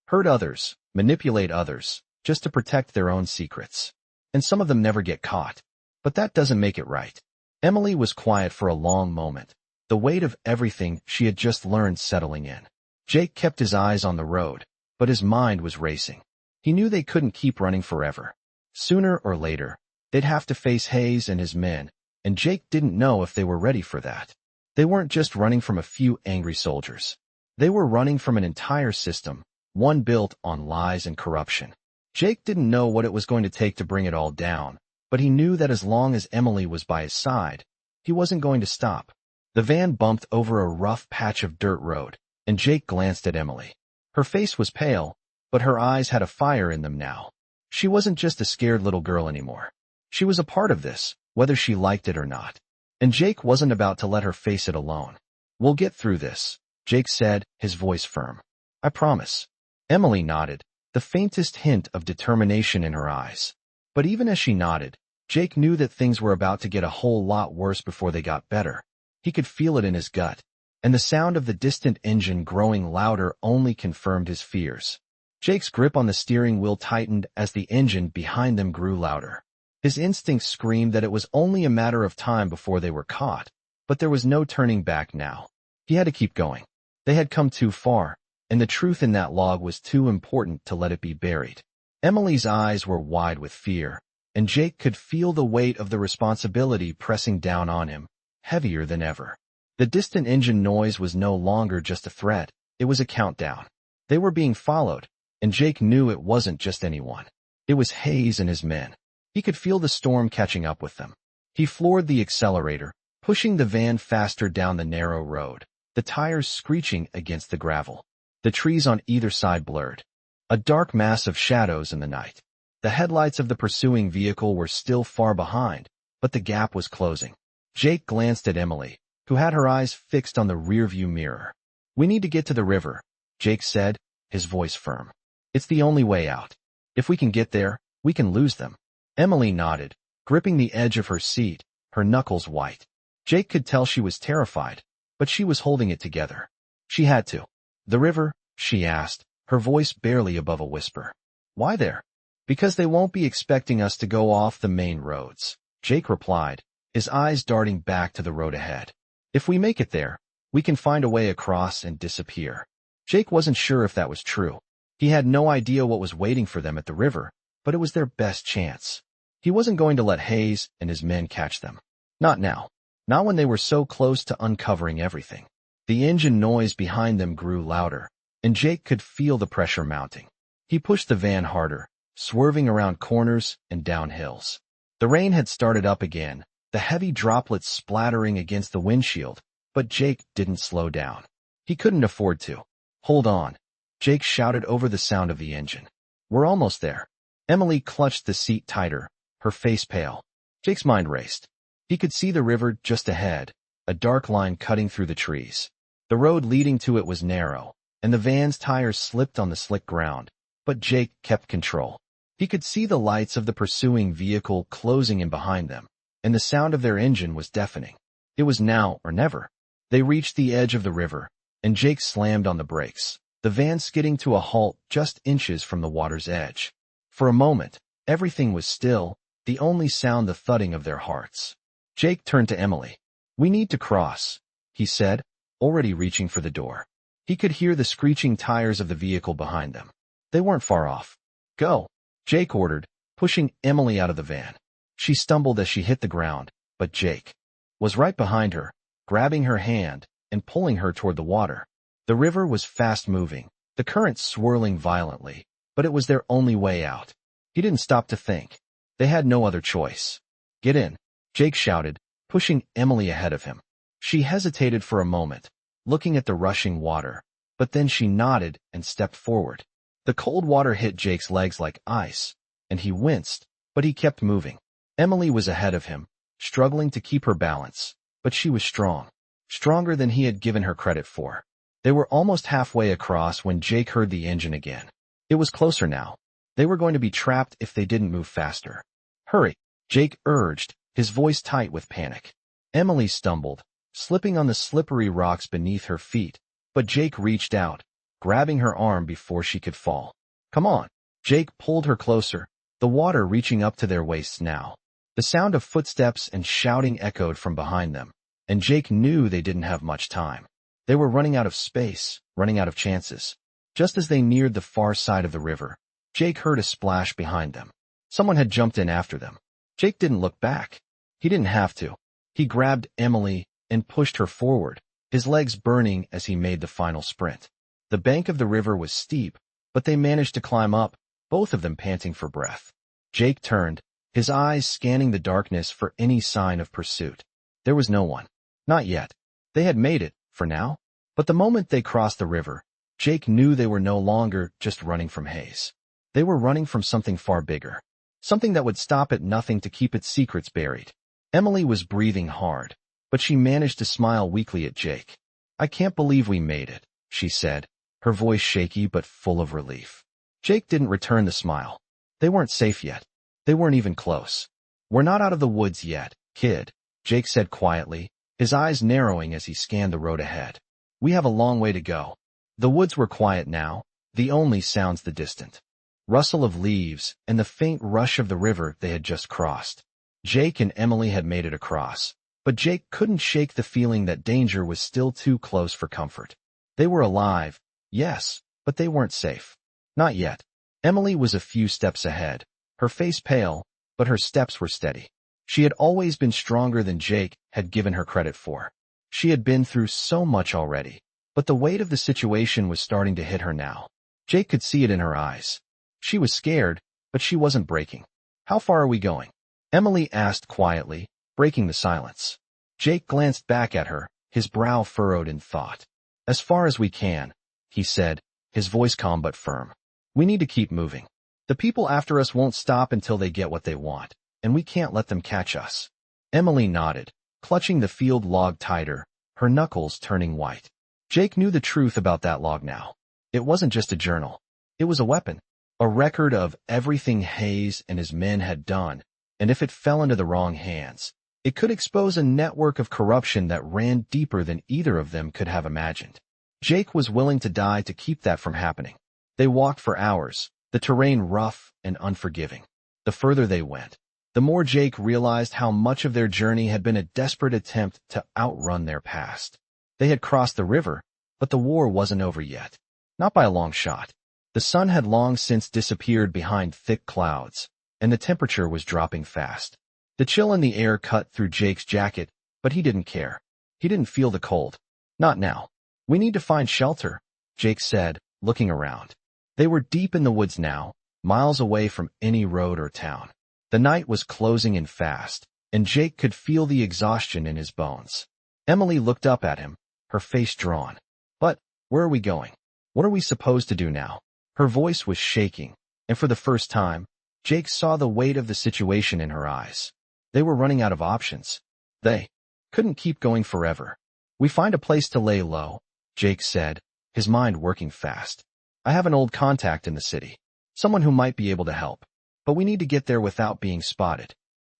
hurt others, manipulate others, just to protect their own secrets. And some of them never get caught. But that doesn't make it right. Emily was quiet for a long moment, the weight of everything she had just learned settling in. Jake kept his eyes on the road, but his mind was racing. He knew they couldn't keep running forever. Sooner or later, they'd have to face Hayes and his men, and Jake didn't know if they were ready for that. They weren't just running from a few angry soldiers. They were running from an entire system, one built on lies and corruption. Jake didn't know what it was going to take to bring it all down, but he knew that as long as Emily was by his side, he wasn't going to stop. The van bumped over a rough patch of dirt road, and Jake glanced at Emily. Her face was pale, but her eyes had a fire in them now. She wasn't just a scared little girl anymore. She was a part of this, whether she liked it or not. And Jake wasn't about to let her face it alone. "We'll get through this," Jake said, his voice firm. "I promise." Emily nodded, the faintest hint of determination in her eyes. But even as she nodded, Jake knew that things were about to get a whole lot worse before they got better. He could feel it in his gut, and the sound of the distant engine growing louder only confirmed his fears. Jake's grip on the steering wheel tightened as the engine behind them grew louder. His instincts screamed that it was only a matter of time before they were caught, but there was no turning back now. He had to keep going. They had come too far, and the truth in that log was too important to let it be buried. Emily's eyes were wide with fear, and Jake could feel the weight of the responsibility pressing down on him, heavier than ever. The distant engine noise was no longer just a threat, it was a countdown. They were being followed, and Jake knew it wasn't just anyone. It was Hayes and his men. He could feel the storm catching up with them. He floored the accelerator, pushing the van faster down the narrow road, the tires screeching against the gravel. The trees on either side blurred, a dark mass of shadows in the night. The headlights of the pursuing vehicle were still far behind, but the gap was closing. Jake glanced at Emily, who had her eyes fixed on the rearview mirror. "We need to get to the river," Jake said, his voice firm. "It's the only way out. If we can get there, we can lose them." Emily nodded, gripping the edge of her seat, her knuckles white. Jake could tell she was terrified, but she was holding it together. She had to. "The river?" she asked, her voice barely above a whisper. "Why there?" "Because they won't be expecting us to go off the main roads," Jake replied, his eyes darting back to the road ahead. "If we make it there, we can find a way across and disappear." Jake wasn't sure if that was true. He had no idea what was waiting for them at the river, but it was their best chance. He wasn't going to let Hayes and his men catch them. Not now. Not when they were so close to uncovering everything. The engine noise behind them grew louder, and Jake could feel the pressure mounting. He pushed the van harder, swerving around corners and down hills. The rain had started up again, the heavy droplets splattering against the windshield, but Jake didn't slow down. He couldn't afford to. "Hold on," Jake shouted over the sound of the engine. "We're almost there." Emily clutched the seat tighter, her face pale. Jake's mind raced. He could see the river just ahead, a dark line cutting through the trees. The road leading to it was narrow, and the van's tires slipped on the slick ground, but Jake kept control. He could see the lights of the pursuing vehicle closing in behind them, and the sound of their engine was deafening. It was now or never. They reached the edge of the river, and Jake slammed on the brakes, the van skidding to a halt just inches from the water's edge. For a moment, everything was still, the only sound the thudding of their hearts. Jake turned to Emily. "We need to cross," he said, already reaching for the door. He could hear the screeching tires of the vehicle behind them. They weren't far off. "Go," Jake ordered, pushing Emily out of the van. She stumbled as she hit the ground, but Jake was right behind her, grabbing her hand and pulling her toward the water. The river was fast-moving, the current swirling violently, but it was their only way out. He didn't stop to think. They had no other choice. "Get in," Jake shouted, pushing Emily ahead of him. She hesitated for a moment, looking at the rushing water, but then she nodded and stepped forward. The cold water hit Jake's legs like ice, and he winced, but he kept moving. Emily was ahead of him, struggling to keep her balance, but she was strong, stronger than he had given her credit for. They were almost halfway across when Jake heard the engine again. It was closer now. They were going to be trapped if they didn't move faster. "Hurry," Jake urged, his voice tight with panic. Emily stumbled, slipping on the slippery rocks beneath her feet, but Jake reached out, grabbing her arm before she could fall. "Come on." Jake pulled her closer, the water reaching up to their waists now. The sound of footsteps and shouting echoed from behind them, and Jake knew they didn't have much time. They were running out of space, running out of chances. Just as they neared the far side of the river, Jake heard a splash behind them. Someone had jumped in after them. Jake didn't look back. He didn't have to. He grabbed Emily and pushed her forward, his legs burning as he made the final sprint. The bank of the river was steep, but they managed to climb up, both of them panting for breath. Jake turned, his eyes scanning the darkness for any sign of pursuit. There was no one. Not yet. They had made it, for now. But the moment they crossed the river, Jake knew they were no longer just running from haze. They were running from something far bigger. Something that would stop at nothing to keep its secrets buried. Emily was breathing hard, but she managed to smile weakly at Jake. "I can't believe we made it," she said, her voice shaky but full of relief. Jake didn't return the smile. They weren't safe yet. They weren't even close. "We're not out of the woods yet, kid," Jake said quietly, his eyes narrowing as he scanned the road ahead. "We have a long way to go." The woods were quiet now, the only sounds the distant rustle of leaves and the faint rush of the river they had just crossed. Jake and Emily had made it across, but Jake couldn't shake the feeling that danger was still too close for comfort. They were alive, yes, but they weren't safe. Not yet. Emily was a few steps ahead, her face pale, but her steps were steady. She had always been stronger than Jake had given her credit for. She had been through so much already, but the weight of the situation was starting to hit her now. Jake could see it in her eyes. She was scared, but she wasn't breaking. "How far are we going?" Emily asked quietly, breaking the silence. Jake glanced back at her, his brow furrowed in thought. "As far as we can," he said, his voice calm but firm. "We need to keep moving. The people after us won't stop until they get what they want, and we can't let them catch us." Emily nodded, clutching the field log tighter, her knuckles turning white. Jake knew the truth about that log now. It wasn't just a journal. It was a weapon. A record of everything Hayes and his men had done, and if it fell into the wrong hands, it could expose a network of corruption that ran deeper than either of them could have imagined. Jake was willing to die to keep that from happening. They walked for hours, the terrain rough and unforgiving. The further they went, the more Jake realized how much of their journey had been a desperate attempt to outrun their past. They had crossed the river, but the war wasn't over yet. Not by a long shot. The sun had long since disappeared behind thick clouds, and the temperature was dropping fast. The chill in the air cut through Jake's jacket, but he didn't care. He didn't feel the cold. Not now. "We need to find shelter," Jake said, looking around. They were deep in the woods now, miles away from any road or town. The night was closing in fast, and Jake could feel the exhaustion in his bones. Emily looked up at him, her face drawn. "But, where are we going? What are we supposed to do now?" Her voice was shaking, and for the first time, Jake saw the weight of the situation in her eyes. They were running out of options. They couldn't keep going forever. "We find a place to lay low," Jake said, his mind working fast. "I have an old contact in the city, someone who might be able to help, but we need to get there without being spotted."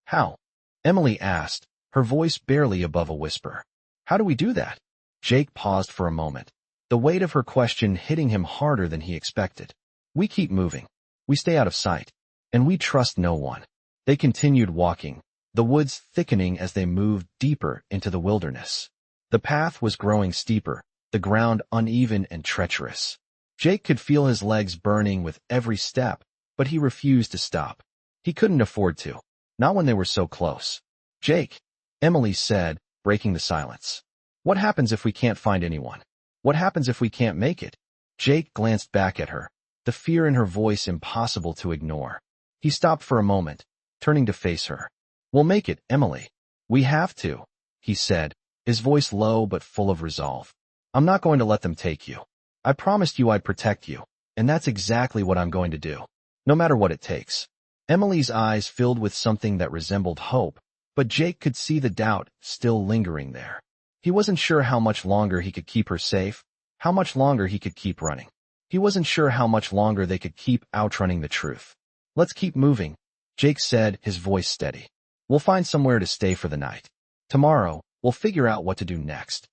"How?" Emily asked, her voice barely above a whisper. "How do we do that?" Jake paused for a moment, the weight of her question hitting him harder than he expected. "We keep moving. We stay out of sight. And we trust no one." They continued walking, the woods thickening as they moved deeper into the wilderness. The path was growing steeper, the ground uneven and treacherous. Jake could feel his legs burning with every step, but he refused to stop. He couldn't afford to, not when they were so close. "Jake," Emily said, breaking the silence. "What happens if we can't find anyone? What happens if we can't make it?" Jake glanced back at her, the fear in her voice impossible to ignore. He stopped for a moment, turning to face her. "We'll make it, Emily. We have to," he said, his voice low but full of resolve. "I'm not going to let them take you. I promised you I'd protect you, and that's exactly what I'm going to do, no matter what it takes." Emily's eyes filled with something that resembled hope, but Jake could see the doubt still lingering there. He wasn't sure how much longer he could keep her safe, how much longer he could keep running. He wasn't sure how much longer they could keep outrunning the truth. "Let's keep moving," Jake said, his voice steady. "We'll find somewhere to stay for the night. Tomorrow, we'll figure out what to do next."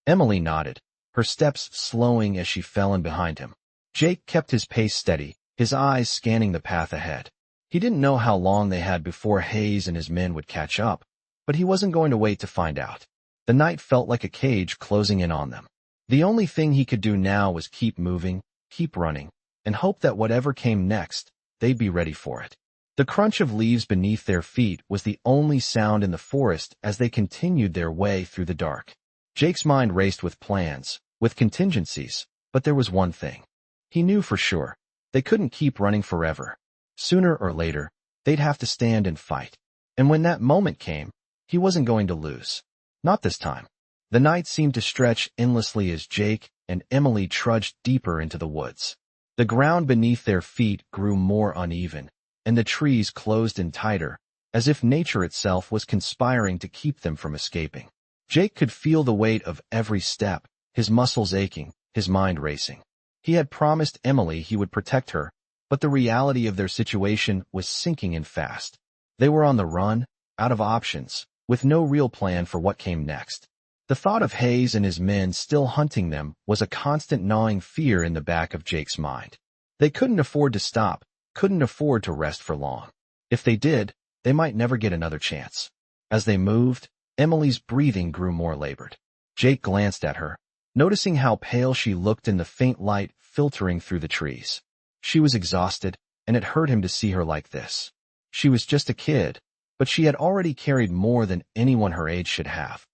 Emily nodded, her steps slowing as she fell in behind him. Jake kept his pace steady, his eyes scanning the path ahead. He didn't know how long they had before Hayes and his men would catch up, but he wasn't going to wait to find out. The night felt like a cage closing in on them. The only thing he could do now was keep moving, keep running, and hope that whatever came next, they'd be ready for it. The crunch of leaves beneath their feet was the only sound in the forest as they continued their way through the dark. Jake's mind raced with plans, with contingencies, but there was one thing. He knew for sure. They couldn't keep running forever. Sooner or later, they'd have to stand and fight. And when that moment came, he wasn't going to lose. Not this time. The night seemed to stretch endlessly as Jake and Emily trudged deeper into the woods. The ground beneath their feet grew more uneven, and the trees closed in tighter, as if nature itself was conspiring to keep them from escaping. Jake could feel the weight of every step, his muscles aching, his mind racing. He had promised Emily he would protect her, but the reality of their situation was sinking in fast. They were on the run, out of options, with no real plan for what came next. The thought of Hayes and his men still hunting them was a constant gnawing fear in the back of Jake's mind. They couldn't afford to stop, couldn't afford to rest for long. If they did, they might never get another chance. As they moved, Emily's breathing grew more labored. Jake glanced at her, noticing how pale she looked in the faint light filtering through the trees. She was exhausted, and it hurt him to see her like this. She was just a kid, but she had already carried more than anyone her age should have.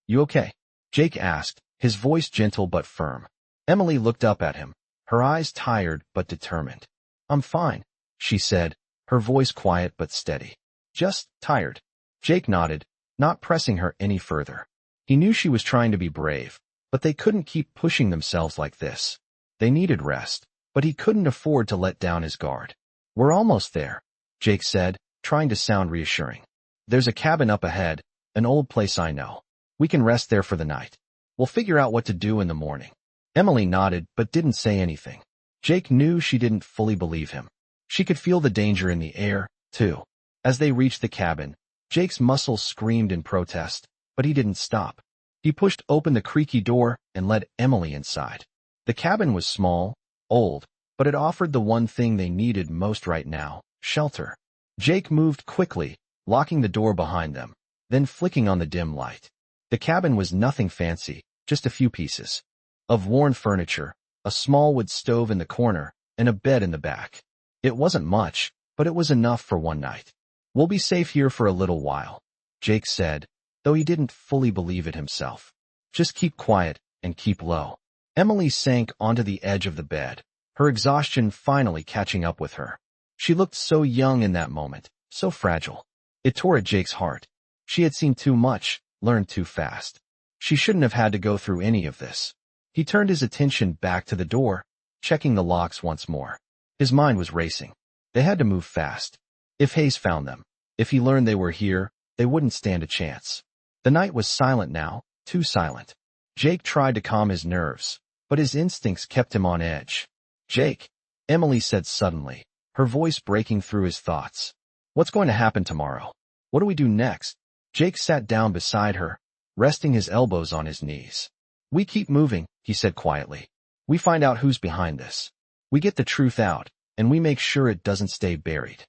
"You okay?" Jake asked, his voice gentle but firm. Emily looked up at him, her eyes tired but determined. "I'm fine," she said, her voice quiet but steady. "Just tired." Jake nodded, not pressing her any further. He knew she was trying to be brave, but they couldn't keep pushing themselves like this. They needed rest, but he couldn't afford to let down his guard. "We're almost there," Jake said, trying to sound reassuring. "There's a cabin up ahead, an old place I know. We can rest there for the night. We'll figure out what to do in the morning." Emily nodded but didn't say anything. Jake knew she didn't fully believe him. She could feel the danger in the air, too. As they reached the cabin, Jake's muscles screamed in protest, but he didn't stop. He pushed open the creaky door and led Emily inside. The cabin was small, old, but it offered the one thing they needed most right now, shelter. Jake moved quickly, locking the door behind them, then flicking on the dim light. The cabin was nothing fancy, just a few pieces of worn furniture, a small wood stove in the corner, and a bed in the back. It wasn't much, but it was enough for one night. "We'll be safe here for a little while," Jake said, though he didn't fully believe it himself. "Just keep quiet and keep low." Emily sank onto the edge of the bed, her exhaustion finally catching up with her. She looked so young in that moment, so fragile. It tore at Jake's heart. She had seen too much, learned too fast. She shouldn't have had to go through any of this. He turned his attention back to the door, checking the locks once more. His mind was racing. They had to move fast. If Hayes found them, if he learned they were here, they wouldn't stand a chance. The night was silent now, too silent. Jake tried to calm his nerves, but his instincts kept him on edge. "Jake," Emily said suddenly, her voice breaking through his thoughts. "What's going to happen tomorrow? What do we do next?" Jake sat down beside her, resting his elbows on his knees. "We keep moving," he said quietly. "We find out who's behind this. We get the truth out, and we make sure it doesn't stay buried."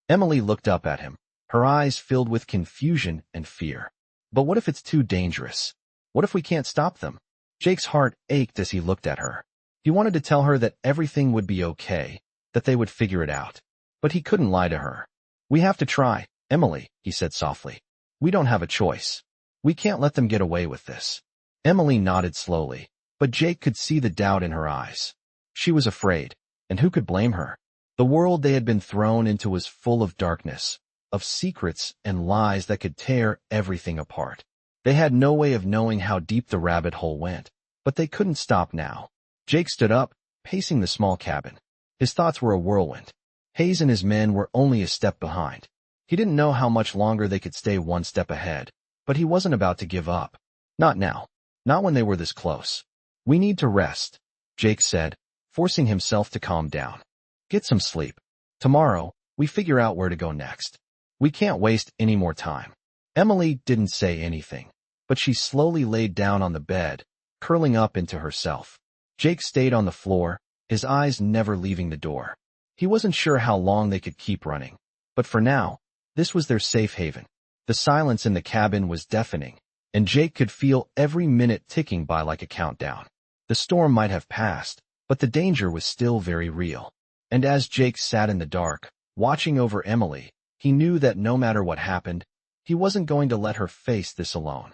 Emily looked up at him, her eyes filled with confusion and fear. "But what if it's too dangerous? What if we can't stop them?" Jake's heart ached as he looked at her. He wanted to tell her that everything would be okay, that they would figure it out. But he couldn't lie to her. "We have to try, Emily," he said softly. "We don't have a choice. We can't let them get away with this." Emily nodded slowly, but Jake could see the doubt in her eyes. She was afraid, and who could blame her? The world they had been thrown into was full of darkness, of secrets and lies that could tear everything apart. They had no way of knowing how deep the rabbit hole went, but they couldn't stop now. Jake stood up, pacing the small cabin. His thoughts were a whirlwind. Hayes and his men were only a step behind. He didn't know how much longer they could stay one step ahead, but he wasn't about to give up. Not now. Not when they were this close. "We need to rest," Jake said, forcing himself to calm down. "Get some sleep. Tomorrow, we figure out where to go next. We can't waste any more time." Emily didn't say anything, but she slowly laid down on the bed, curling up into herself. Jake stayed on the floor, his eyes never leaving the door. He wasn't sure how long they could keep running, but for now, this was their safe haven. The silence in the cabin was deafening, and Jake could feel every minute ticking by like a countdown. The storm might have passed, but the danger was still very real. And as Jake sat in the dark, watching over Emily, he knew that no matter what happened, he wasn't going to let her face this alone.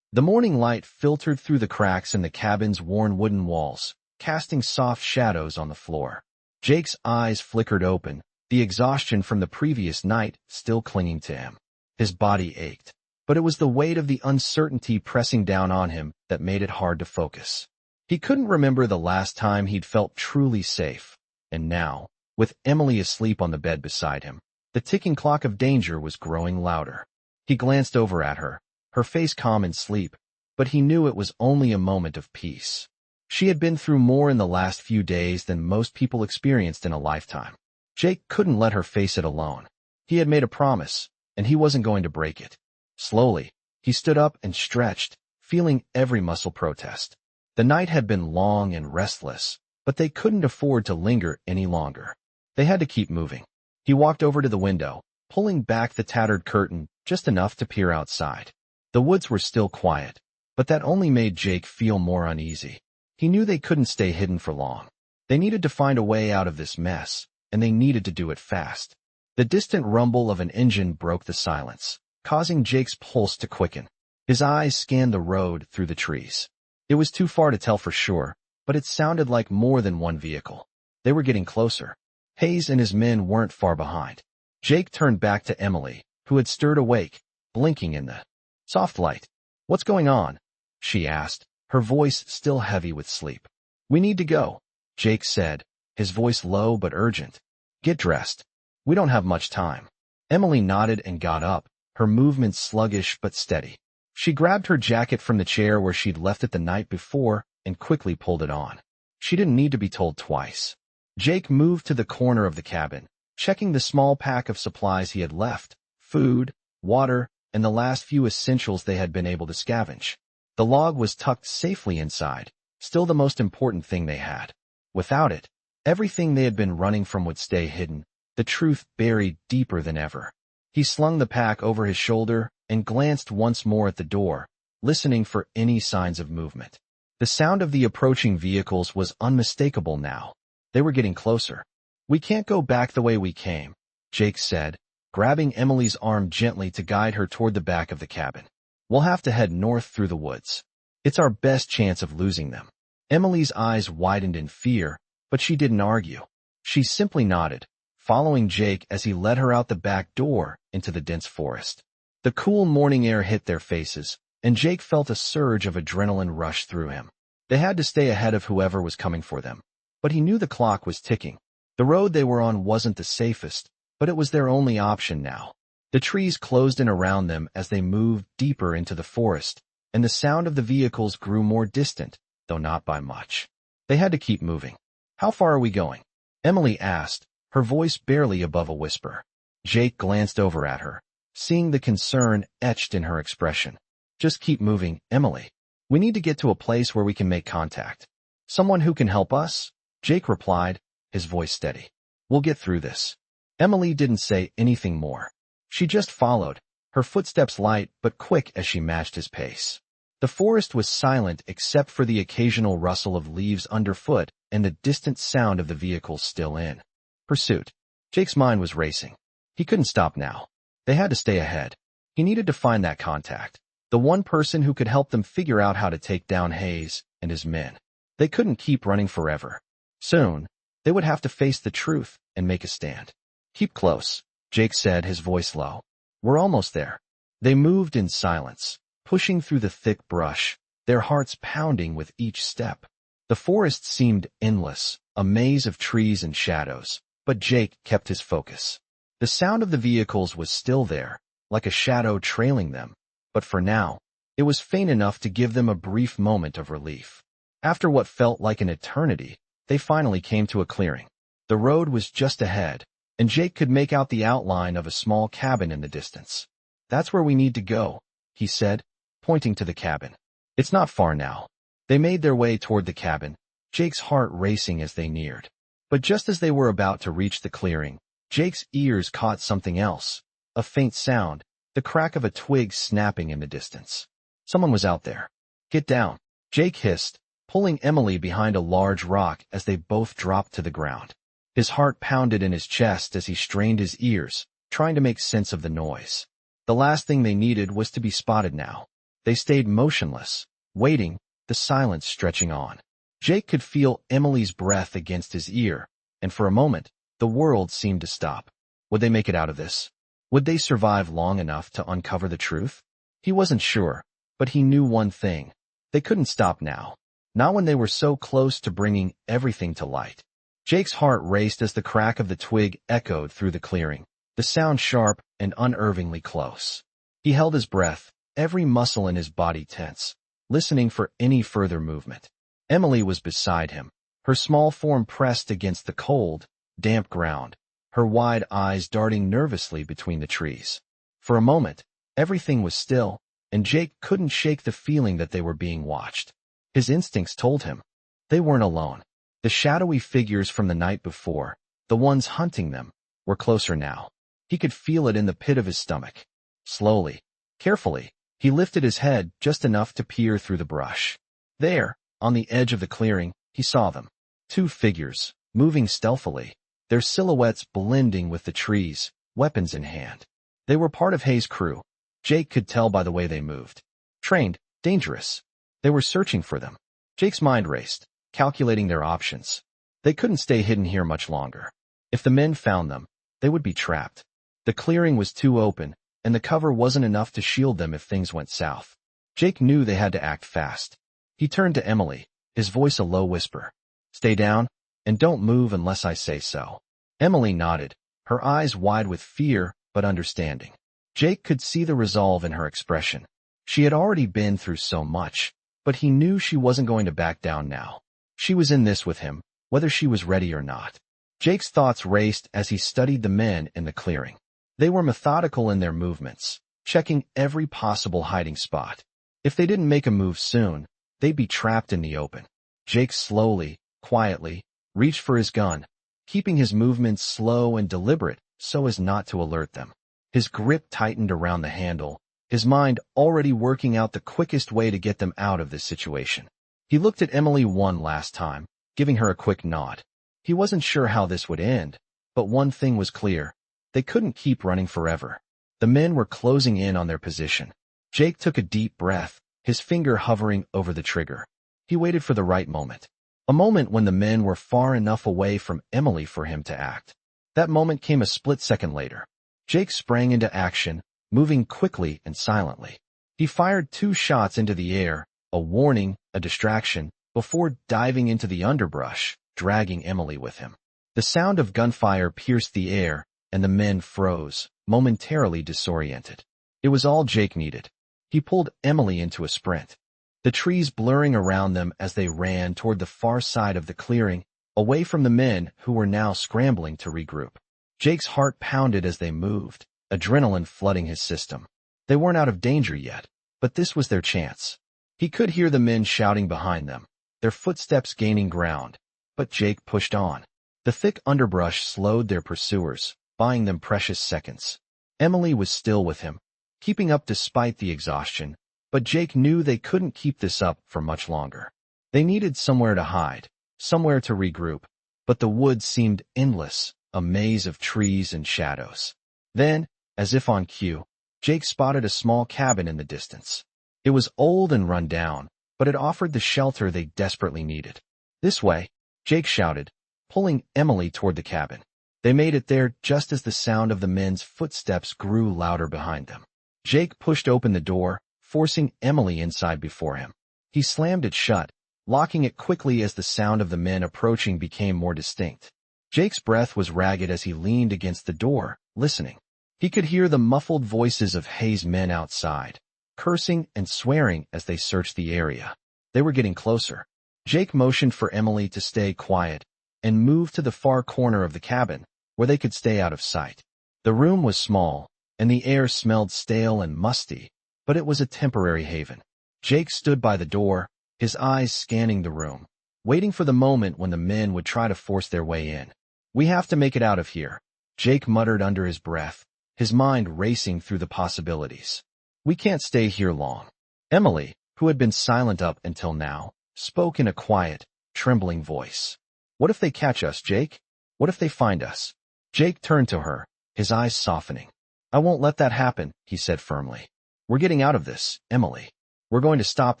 The morning light filtered through the cracks in the cabin's worn wooden walls, casting soft shadows on the floor. Jake's eyes flickered open, the exhaustion from the previous night still clinging to him. His body ached, but it was the weight of the uncertainty pressing down on him that made it hard to focus. He couldn't remember the last time he'd felt truly safe, and now, with Emily asleep on the bed beside him, the ticking clock of danger was growing louder. He glanced over at her, her face calm in sleep, but he knew it was only a moment of peace. She had been through more in the last few days than most people experienced in a lifetime. Jake couldn't let her face it alone. He had made a promise, and he wasn't going to break it. Slowly, he stood up and stretched, feeling every muscle protest. The night had been long and restless, but they couldn't afford to linger any longer. They had to keep moving. He walked over to the window, pulling back the tattered curtain just enough to peer outside. The woods were still quiet, but that only made Jake feel more uneasy. He knew they couldn't stay hidden for long. They needed to find a way out of this mess, and they needed to do it fast. The distant rumble of an engine broke the silence, causing Jake's pulse to quicken. His eyes scanned the road through the trees. It was too far to tell for sure, but it sounded like more than one vehicle. They were getting closer. Hayes and his men weren't far behind. Jake turned back to Emily, who had stirred awake, blinking in the soft light. "What's going on?" she asked, her voice still heavy with sleep. "We need to go," Jake said, his voice low but urgent. "Get dressed. We don't have much time." Emily nodded and got up, her movements sluggish but steady. She grabbed her jacket from the chair where she'd left it the night before and quickly pulled it on. She didn't need to be told twice. Jake moved to the corner of the cabin, checking the small pack of supplies he had left, food, water, and the last few essentials they had been able to scavenge. The log was tucked safely inside, still the most important thing they had. Without it, everything they had been running from would stay hidden, the truth buried deeper than ever. He slung the pack over his shoulder and glanced once more at the door, listening for any signs of movement. The sound of the approaching vehicles was unmistakable now. They were getting closer. "We can't go back the way we came," Jake said, grabbing Emily's arm gently to guide her toward the back of the cabin. "We'll have to head north through the woods. It's our best chance of losing them." Emily's eyes widened in fear, but she didn't argue. She simply nodded, following Jake as he led her out the back door into the dense forest. The cool morning air hit their faces, and Jake felt a surge of adrenaline rush through him. They had to stay ahead of whoever was coming for them, but he knew the clock was ticking. The road they were on wasn't the safest, but it was their only option now. The trees closed in around them as they moved deeper into the forest, and the sound of the vehicles grew more distant, though not by much. They had to keep moving. "How far are we going?" Emily asked, her voice barely above a whisper. Jake glanced over at her, seeing the concern etched in her expression. "Just keep moving, Emily. We need to get to a place where we can make contact." "Someone who can help us?" Jake replied, his voice steady. "We'll get through this." Emily didn't say anything more. She just followed, her footsteps light but quick as she matched his pace. The forest was silent except for the occasional rustle of leaves underfoot and the distant sound of the vehicles still in pursuit. Jake's mind was racing. He couldn't stop now. They had to stay ahead. He needed to find that contact, the one person who could help them figure out how to take down Hayes and his men. They couldn't keep running forever. Soon, they would have to face the truth and make a stand. "Keep close," Jake said, his voice low. "We're almost there." They moved in silence, pushing through the thick brush, their hearts pounding with each step. The forest seemed endless, a maze of trees and shadows, but Jake kept his focus. The sound of the vehicles was still there, like a shadow trailing them, but for now, it was faint enough to give them a brief moment of relief. After what felt like an eternity, they finally came to a clearing. The road was just ahead, and Jake could make out the outline of a small cabin in the distance. "That's where we need to go," he said, pointing to the cabin. "It's not far now." They made their way toward the cabin, Jake's heart racing as they neared. But just as they were about to reach the clearing, Jake's ears caught something else. A faint sound, the crack of a twig snapping in the distance. Someone was out there. "Get down," Jake hissed, pulling Emily behind a large rock as they both dropped to the ground. His heart pounded in his chest as he strained his ears, trying to make sense of the noise. The last thing they needed was to be spotted now. They stayed motionless, waiting, the silence stretching on. Jake could feel Emily's breath against his ear, and for a moment, the world seemed to stop. Would they make it out of this? Would they survive long enough to uncover the truth? He wasn't sure, but he knew one thing. They couldn't stop now. Not when they were so close to bringing everything to light. Jake's heart raced as the crack of the twig echoed through the clearing, the sound sharp and unnervingly close. He held his breath, every muscle in his body tense, listening for any further movement. Emily was beside him, her small form pressed against the cold, damp ground, her wide eyes darting nervously between the trees. For a moment, everything was still, and Jake couldn't shake the feeling that they were being watched. His instincts told him. They weren't alone. The shadowy figures from the night before, the ones hunting them, were closer now. He could feel it in the pit of his stomach. Slowly, carefully, he lifted his head just enough to peer through the brush. There, on the edge of the clearing, he saw them. Two figures, moving stealthily, their silhouettes blending with the trees, weapons in hand. They were part of Hayes' crew. Jake could tell by the way they moved. Trained, dangerous. They were searching for them. Jake's mind raced, calculating their options. They couldn't stay hidden here much longer. If the men found them, they would be trapped. The clearing was too open, and the cover wasn't enough to shield them if things went south. Jake knew they had to act fast. He turned to Emily, his voice a low whisper. "Stay down, and don't move unless I say so." Emily nodded, her eyes wide with fear but understanding. Jake could see the resolve in her expression. She had already been through so much, but he knew she wasn't going to back down now. She was in this with him, whether she was ready or not. Jake's thoughts raced as he studied the men in the clearing. They were methodical in their movements, checking every possible hiding spot. If they didn't make a move soon, they'd be trapped in the open. Jake slowly, quietly, reached for his gun, keeping his movements slow and deliberate so as not to alert them. His grip tightened around the handle, his mind already working out the quickest way to get them out of this situation. He looked at Emily one last time, giving her a quick nod. He wasn't sure how this would end, but one thing was clear. They couldn't keep running forever. The men were closing in on their position. Jake took a deep breath, his finger hovering over the trigger. He waited for the right moment. A moment when the men were far enough away from Emily for him to act. That moment came a split second later. Jake sprang into action, moving quickly and silently. He fired 2 shots into the air, a warning, a distraction, before diving into the underbrush, dragging Emily with him. The sound of gunfire pierced the air, and the men froze, momentarily disoriented. It was all Jake needed. He pulled Emily into a sprint. The trees blurring around them as they ran toward the far side of the clearing, away from the men who were now scrambling to regroup. Jake's heart pounded as they moved, adrenaline flooding his system. They weren't out of danger yet, but this was their chance. He could hear the men shouting behind them, their footsteps gaining ground, but Jake pushed on. The thick underbrush slowed their pursuers, buying them precious seconds. Emily was still with him, keeping up despite the exhaustion, but Jake knew they couldn't keep this up for much longer. They needed somewhere to hide, somewhere to regroup, but the woods seemed endless, a maze of trees and shadows. Then, as if on cue, Jake spotted a small cabin in the distance. It was old and run down, but it offered the shelter they desperately needed. "This way," Jake shouted, pulling Emily toward the cabin. They made it there just as the sound of the men's footsteps grew louder behind them. Jake pushed open the door, forcing Emily inside before him. He slammed it shut, locking it quickly as the sound of the men approaching became more distinct. Jake's breath was ragged as he leaned against the door, listening. He could hear the muffled voices of Hayes' men outside, cursing and swearing as they searched the area. They were getting closer. Jake motioned for Emily to stay quiet and moved to the far corner of the cabin, where they could stay out of sight. The room was small, and the air smelled stale and musty, but it was a temporary haven. Jake stood by the door, his eyes scanning the room, waiting for the moment when the men would try to force their way in. "We have to make it out of here," Jake muttered under his breath, his mind racing through the possibilities. "We can't stay here long." Emily, who had been silent up until now, spoke in a quiet, trembling voice. "What if they catch us, Jake? What if they find us?" Jake turned to her, his eyes softening. "I won't let that happen," he said firmly. "We're getting out of this, Emily. We're going to stop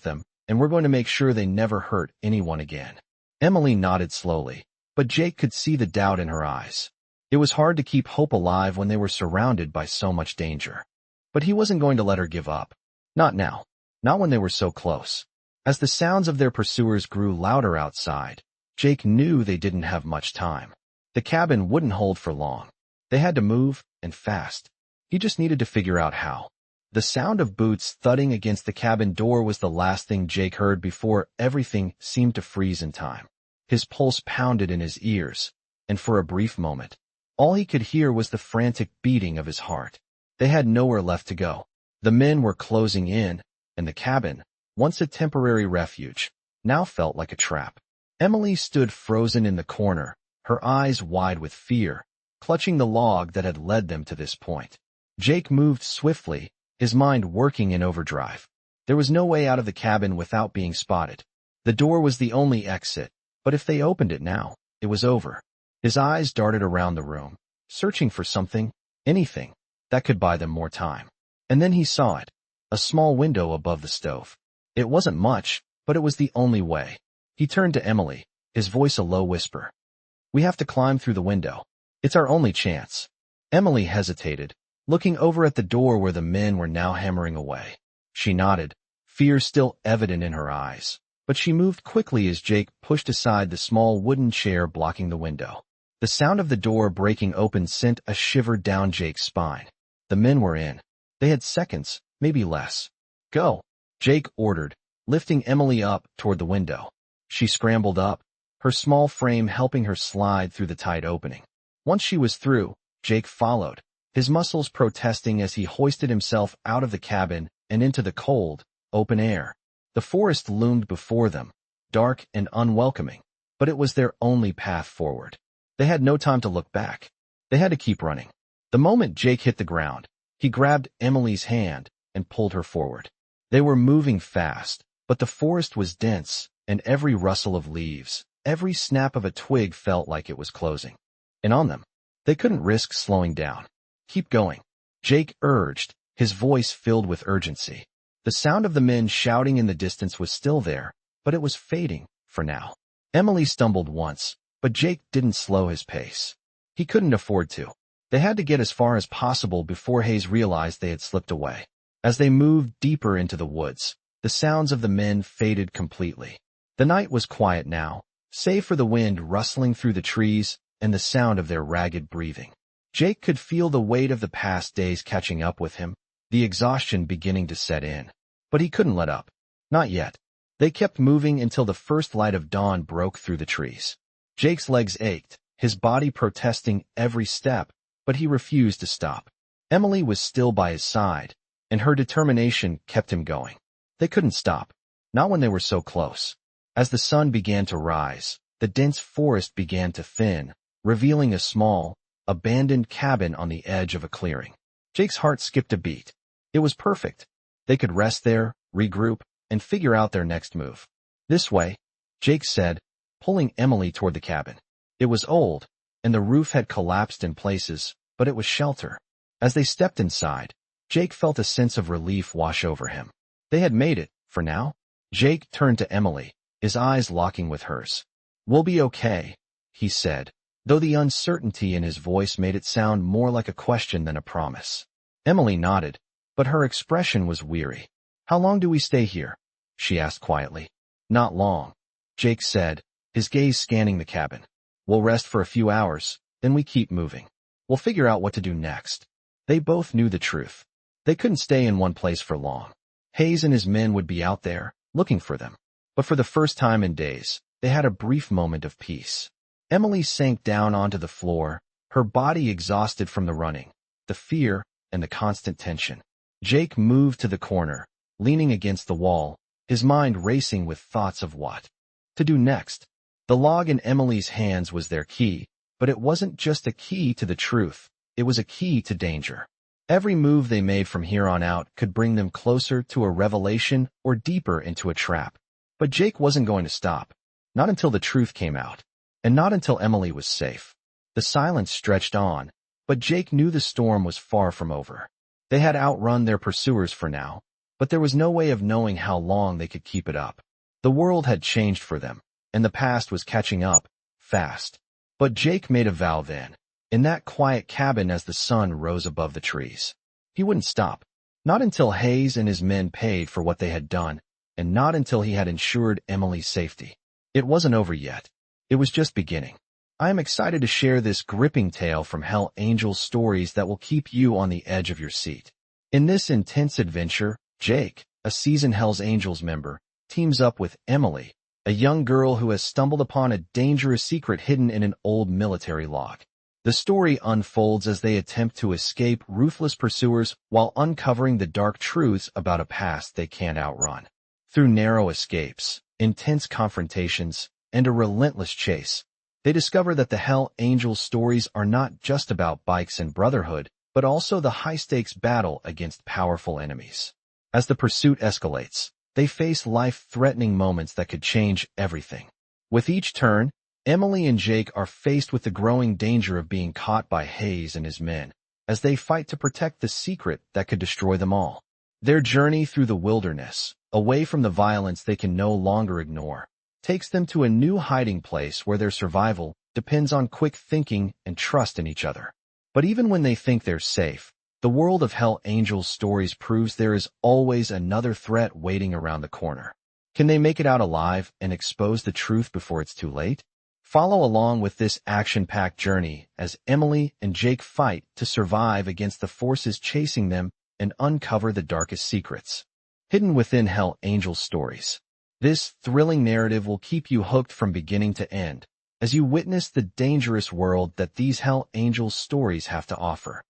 them, and we're going to make sure they never hurt anyone again." Emily nodded slowly, but Jake could see the doubt in her eyes. It was hard to keep hope alive when they were surrounded by so much danger. But he wasn't going to let her give up. Not now. Not when they were so close. As the sounds of their pursuers grew louder outside, Jake knew they didn't have much time. The cabin wouldn't hold for long. They had to move, and fast. He just needed to figure out how. The sound of boots thudding against the cabin door was the last thing Jake heard before everything seemed to freeze in time. His pulse pounded in his ears, and for a brief moment, all he could hear was the frantic beating of his heart. They had nowhere left to go. The men were closing in, and the cabin, once a temporary refuge, now felt like a trap. Emily stood frozen in the corner, her eyes wide with fear, clutching the log that had led them to this point. Jake moved swiftly, his mind working in overdrive. There was no way out of the cabin without being spotted. The door was the only exit, but if they opened it now, it was over. His eyes darted around the room, searching for something, anything, that could buy them more time. And then he saw it, a small window above the stove. It wasn't much, but it was the only way. He turned to Emily, his voice a low whisper. "We have to climb through the window. It's our only chance." Emily hesitated, looking over at the door where the men were now hammering away. She nodded, fear still evident in her eyes, but she moved quickly as Jake pushed aside the small wooden chair blocking the window. The sound of the door breaking open sent a shiver down Jake's spine. The men were in. They had seconds, maybe less. "Go," Jake ordered, lifting Emily up toward the window. She scrambled up, her small frame helping her slide through the tight opening. Once she was through, Jake followed, his muscles protesting as he hoisted himself out of the cabin and into the cold, open air. The forest loomed before them, dark and unwelcoming, but it was their only path forward. They had no time to look back. They had to keep running. The moment Jake hit the ground, he grabbed Emily's hand and pulled her forward. They were moving fast, but the forest was dense, and every rustle of leaves, every snap of a twig felt like it was closing. And on them. They couldn't risk slowing down. "Keep going," Jake urged, his voice filled with urgency. The sound of the men shouting in the distance was still there, but it was fading, for now. Emily stumbled once, but Jake didn't slow his pace. He couldn't afford to. They had to get as far as possible before Hayes realized they had slipped away. As they moved deeper into the woods, the sounds of the men faded completely. The night was quiet now, save for the wind rustling through the trees and the sound of their ragged breathing. Jake could feel the weight of the past days catching up with him, the exhaustion beginning to set in. But he couldn't let up. Not yet. They kept moving until the first light of dawn broke through the trees. Jake's legs ached, his body protesting every step, but he refused to stop. Emily was still by his side, and her determination kept him going. They couldn't stop, not when they were so close. As the sun began to rise, the dense forest began to thin, revealing a small, abandoned cabin on the edge of a clearing. Jake's heart skipped a beat. It was perfect. They could rest there, regroup, and figure out their next move. "This way," Jake said, pulling Emily toward the cabin. It was old, and the roof had collapsed in places, but it was shelter. As they stepped inside, Jake felt a sense of relief wash over him. They had made it, for now. Jake turned to Emily, his eyes locking with hers. "We'll be okay," he said, though the uncertainty in his voice made it sound more like a question than a promise. Emily nodded, but her expression was weary. "How long do we stay here?" she asked quietly. "Not long," Jake said, his gaze scanning the cabin. "We'll rest for a few hours, then we keep moving. We'll figure out what to do next." They both knew the truth. They couldn't stay in one place for long. Hayes and his men would be out there, looking for them. But for the first time in days, they had a brief moment of peace. Emily sank down onto the floor, her body exhausted from the running, the fear, and the constant tension. Jake moved to the corner, leaning against the wall, his mind racing with thoughts of what to do next. The log in Emily's hands was their key, but it wasn't just a key to the truth, it was a key to danger. Every move they made from here on out could bring them closer to a revelation or deeper into a trap. But Jake wasn't going to stop. Not until the truth came out. And not until Emily was safe. The silence stretched on, but Jake knew the storm was far from over. They had outrun their pursuers for now, but there was no way of knowing how long they could keep it up. The world had changed for them, and the past was catching up, fast. But Jake made a vow then, in that quiet cabin as the sun rose above the trees. He wouldn't stop. Not until Hayes and his men paid for what they had done, and not until he had ensured Emily's safety. It wasn't over yet. It was just beginning. I am excited to share this gripping tale from Hell Angels stories that will keep you on the edge of your seat. In this intense adventure, Jake, a seasoned Hell's Angels member, teams up with Emily, a young girl who has stumbled upon a dangerous secret hidden in an old military log. The story unfolds as they attempt to escape ruthless pursuers while uncovering the dark truths about a past they can't outrun. Through narrow escapes, intense confrontations, and a relentless chase, they discover that the Hell Angels stories are not just about bikes and brotherhood, but also the high-stakes battle against powerful enemies. As the pursuit escalates, they face life-threatening moments that could change everything. With each turn, Emily and Jake are faced with the growing danger of being caught by Hayes and his men, as they fight to protect the secret that could destroy them all. Their journey through the wilderness, away from the violence they can no longer ignore, takes them to a new hiding place where their survival depends on quick thinking and trust in each other. But even when they think they're safe, the world of Hell Angels stories proves there is always another threat waiting around the corner. Can they make it out alive and expose the truth before it's too late? Follow along with this action-packed journey as Emily and Jake fight to survive against the forces chasing them and uncover the darkest secrets hidden within Hell Angels stories. This thrilling narrative will keep you hooked from beginning to end as you witness the dangerous world that these Hell Angels stories have to offer.